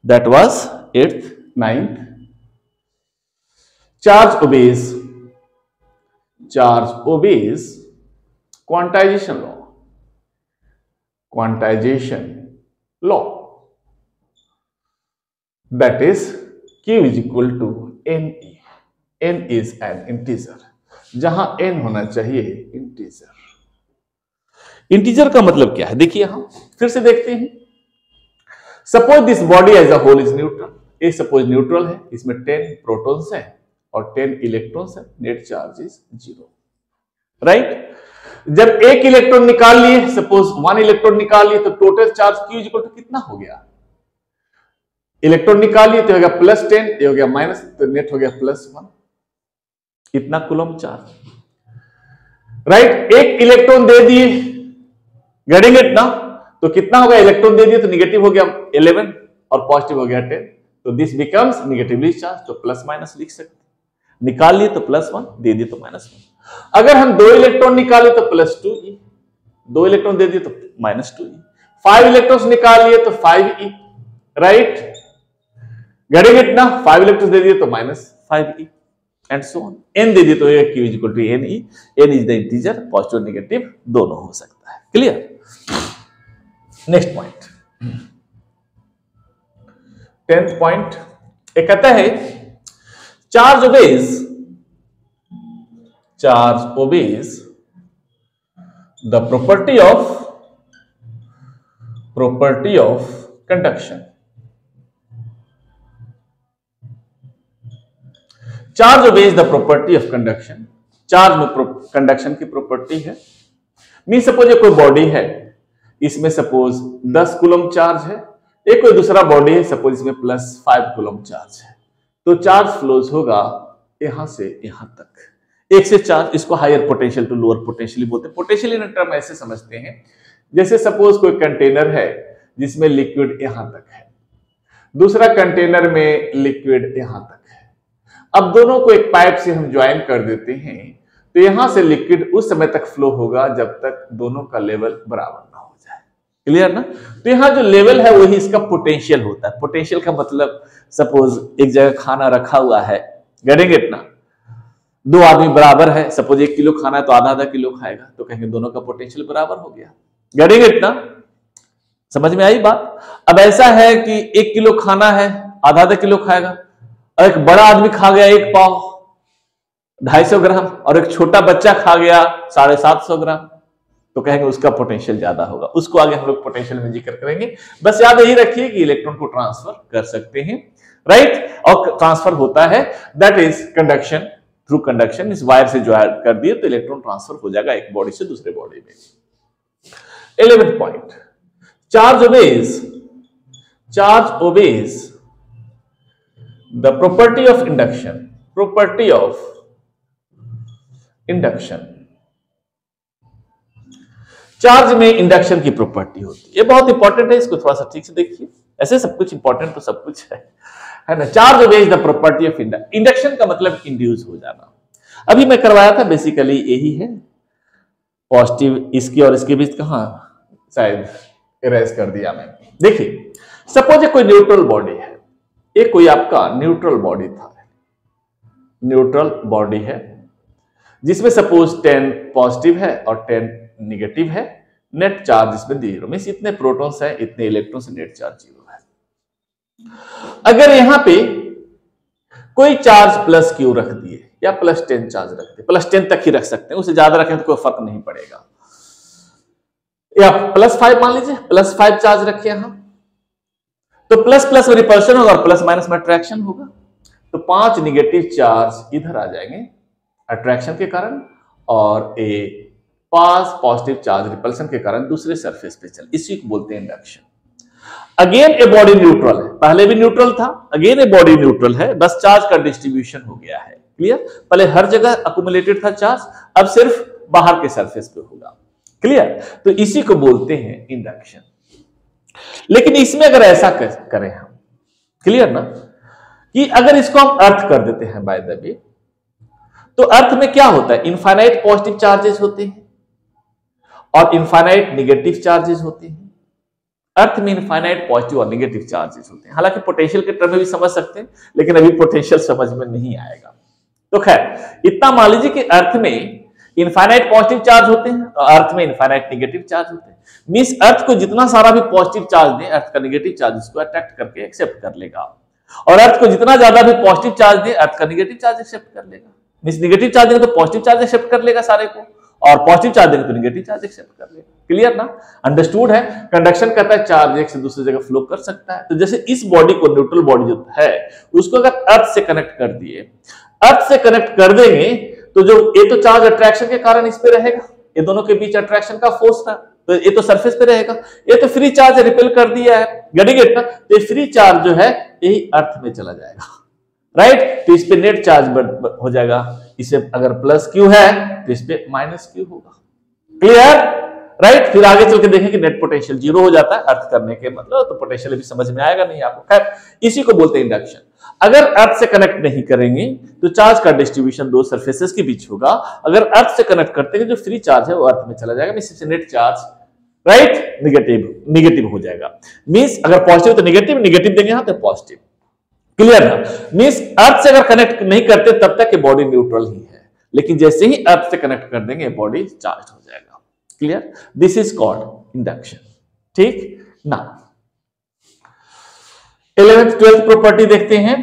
that was 8th 9th, charge obeys quantization law, that is Q is equal to NE, N is an integer, जहां N होना चाहिए integer का मतलब क्या है देखिए, हम फिर से देखते हैं। Suppose this body as a whole is neutral, ये सपोज न्यूट्रल है, इसमें 10 प्रोटॉन्स हैं और 10 इलेक्ट्रॉन्स हैं, नेट चार्ज इज 0, राइट। जब एक इलेक्ट्रॉन निकाल लिए, सपोज 1 इलेक्ट्रॉन निकाल लिए, तो total charge Q equal to कितना हो गया, इलेक्ट्रॉन निकाल लिए तो हो गया +10, ये हो गया माइनस, तो नेट हो गया +1, इतना कूलम चार्ज, राइट। एक इलेक्ट्रॉन दे दिए, गेटिंग इट ना, तो कितना होगा, इलेक्ट्रॉन दे दिए तो निगेटिव हो गया 11 और पॉजिटिव हो गया 10, तो दिस बिकम्स नेगेटिवली चार्ज, तो प्लस माइनस लिख सकते, निकाल लिए तो +1, दे दिए तो -1। अगर हम 2 इलेक्ट्रॉन निकाले तो +2e, 2 इलेक्ट्रॉन दे दिए तो -2e, 5 इलेक्ट्रॉन्स निकाल लिए तो 5e, राइट, गेटिंग इट ना, 5 इलेक्ट्रॉन्स दे दिए तो -5e and so on, n दे दिए तो Q equal to NE, n is the integer, positive negative दोनों हो सकता है। Clear? Next point 10th point, एक कहता है charge obeys the property of conduction। Charge obeys the property of conduction, charge में कंडक्शन की प्रॉपर्टी है। मीन सपोज ये कोई बॉडी है, इसमें सपोज 10 कूलम चार्ज है, एक कोई दूसरा बॉडी है, सपोज इसमें +5 कूलम चार्ज है, तो चार्ज फ्लोज होगा यहां से यहां तक, 1 से 4, इसको higher potential to lower potential बोलते हैं। पोटेंशियल इन टर्म ऐसे समझते हैं, जैसे सपोज कोई कंटेनर है जिसमें लिक्विड यहां तक है, दूसरा कंटेनर में लिक्विड यहां तक है, अब दोनों को एक पाइप से हम ज्वाइन कर देते हैं, तो यहां से लिक्विड उस समय तक फ्लो होगा जब तक दोनों का लेवल बराबर ना हो जाए। क्लियर ना? तो यहां जो लेवल है वही इसका पोटेंशियल होता है। पोटेंशियल का मतलब सपोज एक जगह खाना रखा हुआ है, गेटिंग इट ना, 2 आदमी बराबर है, सपोज 1 किलो खाना है तो आधा किलो खाएगा, तो कहेंगे दोनों का पोटेंशियल बराबर हो गया। गेटिंग इट ना? समझ में आई बात? अब ऐसा है कि 1 किलो खाना है, आधा किलो खाएगा, और एक बड़ा आदमी खा गया 1 पाव 250 ग्राम, और एक छोटा बच्चा खा गया 750 ग्राम, तो कहेंगे उसका पोटेंशियल ज्यादा होगा। उसको आगे हम लोग पोटेंशियल में जिक्र करेंगे। बस याद यही रखिए कि इलेक्ट्रॉन को ट्रांसफर कर सकते हैं, राइट, और ट्रांसफर होता है, that is conduction through conduction. इस वायर से ज्वाइन कर दिए तो इलेक्ट्रॉन ट्रांसफर हो जाएगा एक बॉडी से दूसरे बॉडी में। 11th point, charge obeys the property of induction। Charge में इंडक्शन की प्रॉपर्टी होती है, ये बहुत इंपॉर्टेंट है, इसको थोड़ा सा ठीक से देखिए। ऐसे सब कुछ इंपॉर्टेंट तो सब कुछ है ना। Charge obeys the property of induction का मतलब इंड्यूस हो जाना। अभी मैं करवाया था, बेसिकली यही है। पॉजिटिव इसकी और इसके बीच कहां, शायद इरेज कर दिया मैं। देखिए सपोज कोई न्यूट्रल बॉडी है, ये कोई आपका न्यूट्रल बॉडी था, न्यूट्रल बॉडी है जिसमें सपोज 10 पॉजिटिव है और 10 निगेटिव है। नेट चार्ज इसमें 0, मींस इतने प्रोटॉन्स है, इतने इलेक्ट्रॉन से नेट चार्ज 0 है। अगर यहां पे कोई चार्ज प्लस क्यू रख दिए या प्लस 10 चार्ज रख दिए, प्लस 10 तक ही रख सकते हैं, उससे ज्यादा रखें तो कोई फर्क नहीं पड़ेगा, या प्लस 5 मान लीजिए, प्लस 5 चार्ज रखे यहां, तो प्लस प्लस में रिपल्शन होगा और प्लस माइनस में अट्रैक्शन होगा। तो 5 निगेटिव चार्ज इधर आ जाएंगे अट्रैक्शन के कारण, और 5 पॉजिटिव चार्ज रिपल्शन के कारण दूसरे सरफेस पे चल, इसी को बोलते हैं induction. Again a body neutral है, पहले भी न्यूट्रल था, अगेन ए बॉडी न्यूट्रल है, बस चार्ज का डिस्ट्रीब्यूशन हो गया है। क्लियर? पहले हर जगह अकुमुलेटेड था चार्ज, अब सिर्फ बाहर के सरफेस पे होगा। क्लियर? तो इसी को बोलते हैं इंडक्शन। लेकिन इसमें अगर ऐसा करें हम, क्लियर ना, कि अगर इसको हम अर्थ कर देते हैं बाय द वे, तो अर्थ में क्या होता है, इनफाइनाइट पॉजिटिव चार्जेस होते हैं और इनफाइनाइट नेगेटिव चार्जेस होते हैं। अर्थ में इनफाइनाइट पॉजिटिव और नेगेटिव चार्जेस होते हैं। हालांकि पोटेंशियल के टर्म में भी समझ सकते हैं, लेकिन अभी पोटेंशियल समझ में नहीं आएगा। तो खैर इतना मान लीजिए कि अर्थ में इनफाइनाइट पॉजिटिव चार्ज होते हैं और अर्थ में इनफाइनाइट नेगेटिव चार्ज होते हैं। मींस अर्थ को जितना सारा भी पॉजिटिव चार्ज दे, अर्थ का नेगेटिव चार्ज उसको अट्रैक्ट करके एक्सेप्ट कर लेगा, और अर्थ को जितना ज्यादा भी पॉजिटिव चार्ज दे, अर्थ का नेगेटिव चार्ज एक्सेप्ट कर लेगा। मींस नेगेटिव चार्ज देंगे तो पॉजिटिव चार्ज एक्सेप्ट कर लेगा सारे को, और पॉजिटिव चार्ज देंगे तो नेगेटिव चार्ज एक्सेप्ट कर लेगा। क्लियर ना? अंडरस्टूड है? कंडक्शन कहता है चार्ज एक से दूसरी जगह फ्लो कर सकता है। तो जैसे इस बॉडी को, न्यूट्रल बॉडी जो है, उसको अगर अर्थ से कनेक्ट कर दिए, अर्थ से कनेक्ट कर देंगे, तो जो ये तो चार्ज अट्रैक्शन के कारण इस पे रहेगा, ये दोनों के बीच अट्रैक्शन का फोर्स था, तो ये तो सरफेस पे रहेगा। ये तो फ्री चार्ज रिपेल कर दिया है, गेट ना, तो ये फ्री चार्ज जो है यही अर्थ में चला जाएगा, राइट? तो इस पे नेट चार्ज हो जाएगा। इसे अगर प्लस क्यू है तो इस पे माइनस क्यू होगा। क्लियर? राइट? फिर आगे चल के देखें कि नेट पोटेंशियल 0 हो जाता है अर्थ करने के, मतलब तो पोटेंशियल भी समझ में आएगा नहीं आपको। खैर इसी को बोलते हैं इंडक्शन। अगर अर्थ से कनेक्ट नहीं करेंगे तो चार्ज का डिस्ट्रीब्यूशन दो सरफेसेस के बीच होगा। अगर अर्थ से कनेक्ट करते हैं, जो फ्री चार्ज है वो अर्थ में चला जाएगा, इससे नेट चार्ज, राइट, निगेटिव हो जाएगा। मींस अगर पॉजिटिव तो निगेटिव, निगेटिव देंगे यहां तो पॉजिटिव। क्लियर ना? मींस अर्थ से अगर कनेक्ट नहीं करते तब तक ये बॉडी न्यूट्रल ही है, लेकिन जैसे ही अर्थ से कनेक्ट कर देंगे बॉडी चार्ज हो जाएगा। Clear? This is called induction. ठीक ना? 11th 12th प्रॉपर्टी देखते हैं।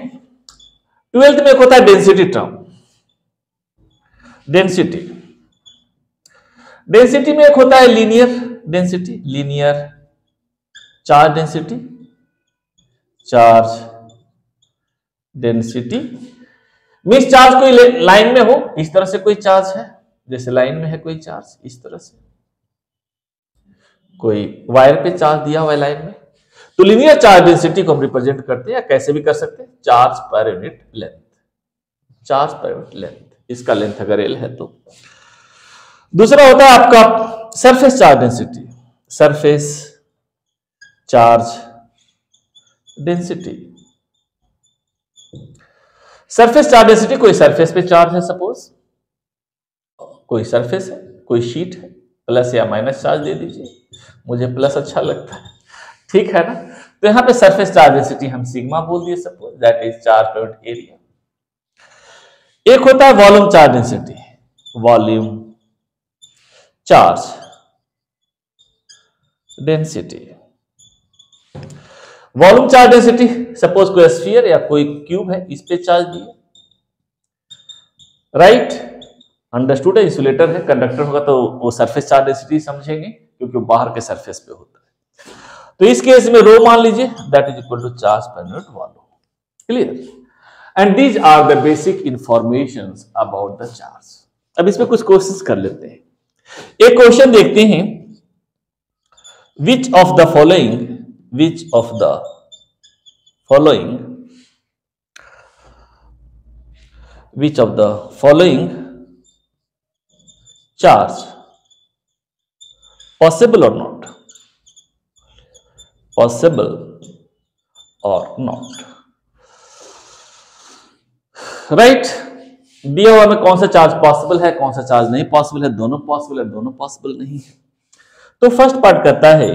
12th में एक होता है डेंसिटी टर्म। डेंसिटी में एक होता है linear density, linear charge density, charge density means charge कोई लाइन में हो, इस तरह से कोई चार्ज है, जैसे लाइन में है कोई चार्ज, इस तरह से कोई वायर पे चार्ज दिया हुआ है लाइन में, तो लीनियर चार्ज डेंसिटी को हम रिप्रेजेंट करते हैं, या कैसे भी कर सकते हैं, charge per unit length, charge per unit length, इसका लेंथ अगर L है तो। दूसरा होता है आपका surface charge density, surface charge density. Surface charge density, कोई सरफेस पे चार्ज है, सपोज कोई सरफेस है, कोई शीट है, प्लस या माइनस चार्ज दे दीजिए, मुझे प्लस अच्छा लगता है, ठीक है ना? तो यहां पे सरफेस चार्ज डेंसिटी हम सिग्मा बोल दिए, suppose that is charge per unit area. एक होता है volume charge density, volume charge density. Volume charge density, suppose कोई स्फीयर या कोई क्यूब है, इस पे चार्ज दिए, राइट? अंडरस्टूड है? इंसुलेटर है, कंडक्टर होगा तो वो सरफेस चार्ज डेंसिटी समझेंगे, क्योंकि बाहर के सरफेस पे होता है। तो इस केस में रो मान लीजिए, that is equal to charge per unit volume. Clear? And these are the basic informations about the charge. अब इसमें कुछ क्वेश्चंस कर लेते हैं। एक क्वेश्चन देखते हैं, which of the following charge possible और नॉट, पॉसिबल और नॉट, राइट। दिया हुआ में कौन सा चार्ज पॉसिबल है, कौन सा चार्ज नहीं पॉसिबल है, दोनों पॉसिबल है, दोनों पॉसिबल नहीं है। तो फर्स्ट पार्ट कहता है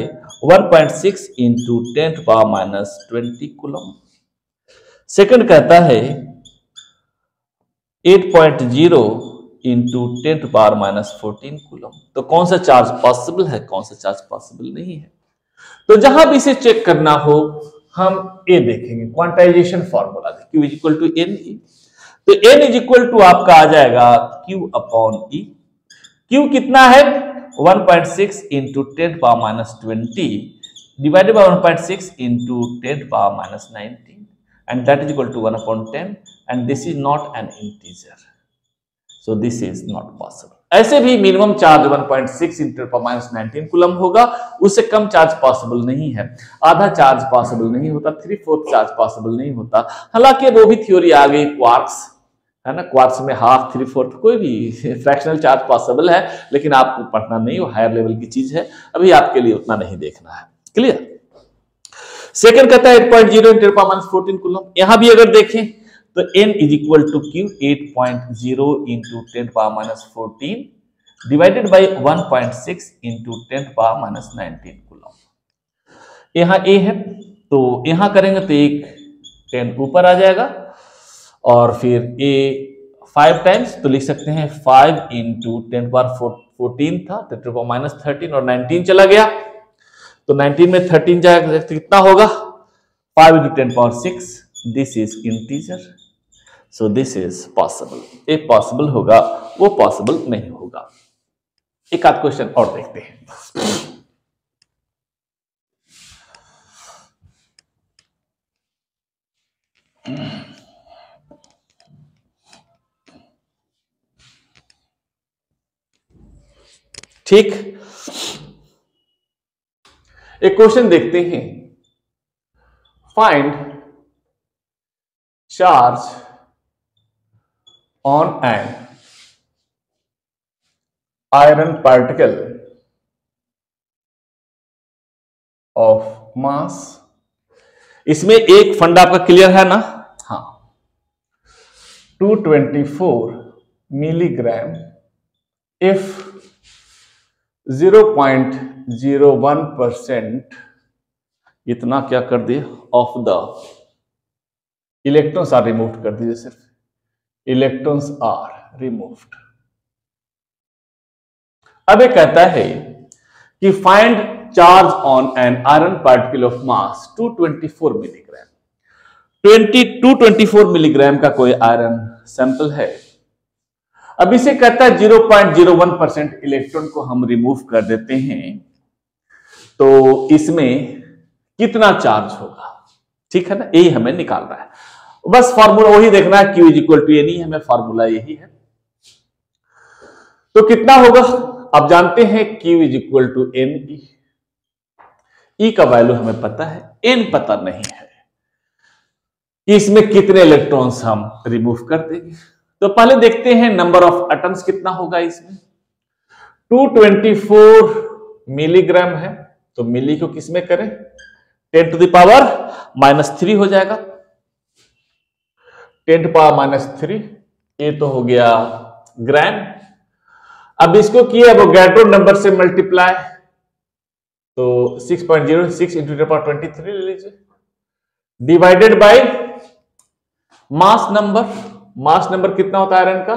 1.6 इंटू 10⁻⁻20 कूलम। सेकंड कहता है 8.0 इंटू 10⁻⁻14 कूलम। तो कौन सा चार्ज पॉसिबल है, कौन सा चार्ज पॉसिबल नहीं है। तो जहां भी इसे चेक करना हो हम ए देखेंगे, quantization formula Q is equal to N E. तो n इज इक्वल टू आपका आ जाएगा Q अपॉन ई। Q कितना है 1.6 into 10⁻⁻20 divided by 1.6 into 10⁻⁻19 and that is equal to 1/10 and this is not an integer, so this is not possible। ऐसे भी minimum charge 1.6 into 10⁻19 coulomb होगा, उससे कम charge possible नहीं है। आधा चार्ज पॉसिबल नहीं होता, 3/4 चार्ज पॉसिबल नहीं होता। हालांकि वो भी थ्योरी आ गई क्वार्क्स, है ना, क्वार्क्स में हाफ 3/4 कोई भी फ्रैक्शनल चार्ज पॉसिबल है, लेकिन आपको पढ़ना नहीं, वो हायर लेवल की चीज है, अभी आपके लिए उतना नहीं देखना है। क्लियर। सेकंड कहता है 8.0 इंटू 10⁻14 कूलम। यहां भी अगर देखें तो n is equal to Q 8.0 into 10⁻14 divided by 1.6 into 10⁻19 coulomb. यहां a है तो यहां करेंगे तो एक 10 ऊपर आ जाएगा और फिर a 5 टाइम्स, तो लिख सकते हैं 5 इंटू 10⁻14 था, 10⁻13 और 19 चला गया, तो 19 में 13 जाएगा तो कितना होगा 5 into 10⁻6। This is integer, so this is possible. ये पॉसिबल होगा, वो पॉसिबल नहीं होगा। एक आध क्वेश्चन और देखते हैं। ठीक, एक क्वेश्चन देखते हैं। Find charge on an iron particle of mass. इसमें एक फंड आपका क्लियर है ना, हाँ, 224 मिलीग्राम इफ 0.01% इतना क्या कर दिए of the electrons are removed कर दीजिए, सिर्फ इलेक्ट्रॉन्स आर रिमूव्ड। अब ये कहता है कि find charge on an iron particle of mass 224 milligram. 224 milligram का कोई आयरन सैंपल है। अब इसे कहता है 0.01% इलेक्ट्रॉन को हम रिमूव कर देते हैं तो इसमें कितना चार्ज होगा, ठीक है ना, यही हमें निकालना है। बस फॉर्मूला वही देखना है, Q is equal to N E, हमें फॉर्मूला यही है। तो कितना होगा आप जानते हैं, Q is equal to N e. E का वैल्यू हमें पता है, एन पता नहीं है कि इसमें कितने इलेक्ट्रॉन्स हम रिमूव कर देंगे। तो पहले देखते हैं नंबर ऑफ एटम्स कितना होगा इसमें। 224 मिलीग्राम है तो मिली को किसमें करें, 10⁻³ हो जाएगा, 10⁻³ ये तो हो गया ग्राम। अब इसको किया एवोगाड्रो नंबर से मल्टीप्लाई, तो 6.06 इंटू 10⁻23 ले लीजिए, divided by mass number. Mass number कितना होता है आयरन का,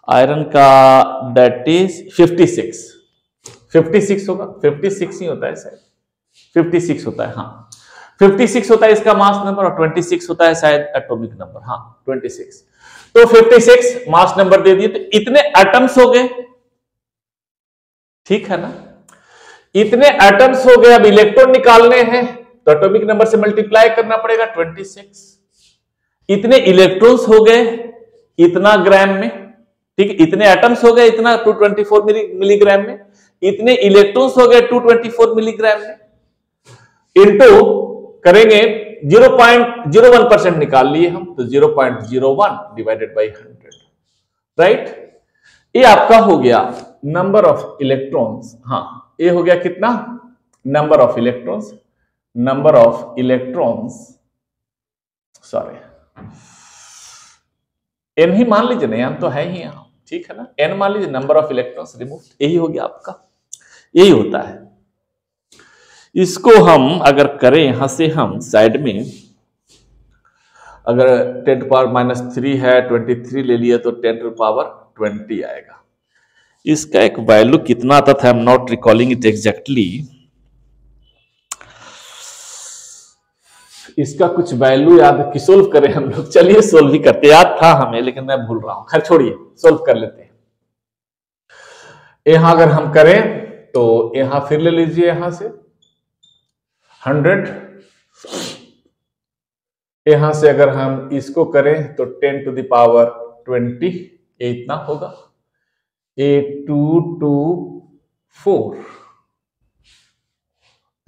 आयरन का दैट इज 56 होगा, 56 ही होता है शायद, 56 होता है, हाँ 56 होता है इसका मास नंबर, और 26 होता है शायद एटॉमिक नंबर, हाँ 26। तो 56 मास नंबर दे दिए, तो इतने एटम्स हो गए, ठीक है ना, इतने एटम्स हो गए। अब इलेक्ट्रॉन निकालने हैं तो एटॉमिक नंबर से मल्टीप्लाई करना पड़ेगा 26। इतने इलेक्ट्रॉन्स हो गए इतना ग्राम में, ठीक है, इतने एटम्स हो गए इतना 224 मिलीग्राम में, इतने इलेक्ट्रॉन्स हो गए 224 मिलीग्राम में, इनटू करेंगे 0.01% निकाल लिए हम, तो 0.01 डिवाइडेड बाई 100, राइट। ये आपका हो गया नंबर ऑफ इलेक्ट्रॉन्स, हाँ ये हो गया कितना, number of electrons, number of electrons, sorry n ही मान लीजिए ना, एन तो है ही यहाँ, ठीक है ना, एन मान लीजिए, नंबर ऑफ इलेक्ट्रॉन्स रिमूव, यही हो गया आपका, यही होता है। इसको हम अगर करें यहां से हम साइड में, अगर 10⁻³ है 23 ले लिए तो 10⁻20 आएगा। इसका एक वैल्यू कितना आता था, I am not recalling it exactly, इसका कुछ वैल्यू याद कि सोल्व करें हम लोग, चलिए सोल्व ही करते, याद था हमें लेकिन मैं भूल रहा हूं, खैर छोड़िए सोल्व कर लेते हैं। यहां अगर हम करें तो यहां फिर ले लीजिए, यहां से 100, यहां से अगर हम इसको करें तो 10⁻20, ये इतना होगा, 8224,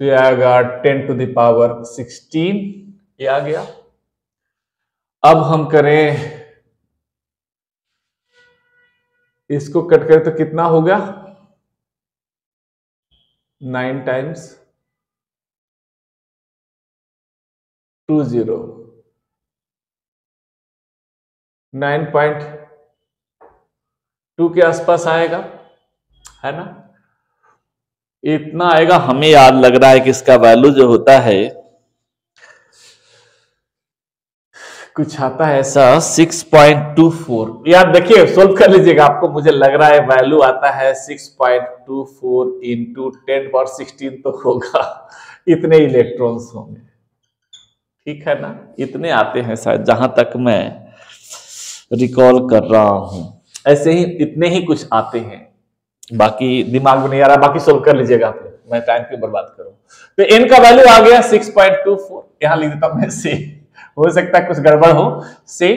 तो ये आएगा 10⁻16, ये आ गया। अब हम करें इसको कट करें तो कितना होगा, 9 टाइम्स 20, 9.2 के आसपास आएगा, है ना, इतना आएगा। हमें याद लग रहा है कि इसका वैल्यू जो होता है कुछ आता है ऐसा 6.24, यार देखिए सोल्व कर लीजिएगा, आपको मुझे लग रहा है वैल्यू आता है 6.24 इंटू 10⁻16 तो होगा, इतने इलेक्ट्रॉन्स होंगे, ठीक है ना, इतने आते हैं शायद, जहां तक मैं रिकॉल कर रहा हूं, ऐसे ही इतने ही कुछ आते हैं, बाकी दिमाग में नहीं आ रहा, बाकी सोल्व कर लीजिएगा आप, मैं टाइम क्यों बर्बाद करूं। तो n का वैल्यू आ गया 6.24, यहां लिख देता हूं मैं से, हो सकता है कुछ गड़बड़ हो से,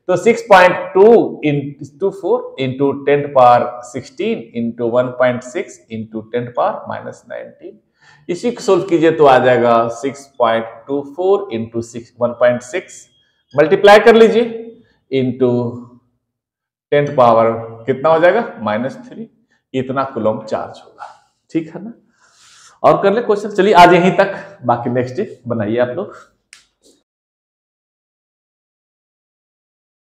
तो 6.24 इंटू 10⁻16 इंटू 1.6 इंटू 10⁻−19, इसी को सोल्व कीजिए तो आ जाएगा 6.24 इंटू 1.6, मल्टीप्लाई कर लीजिए इंटू 10 पावर कितना हो जाएगा -3, इतना कूलम चार्ज होगा, ठीक है ना। और कर ले क्वेश्चन, चलिए आज यहीं तक, बाकी नेक्स्ट डे बनाइए आप लोग।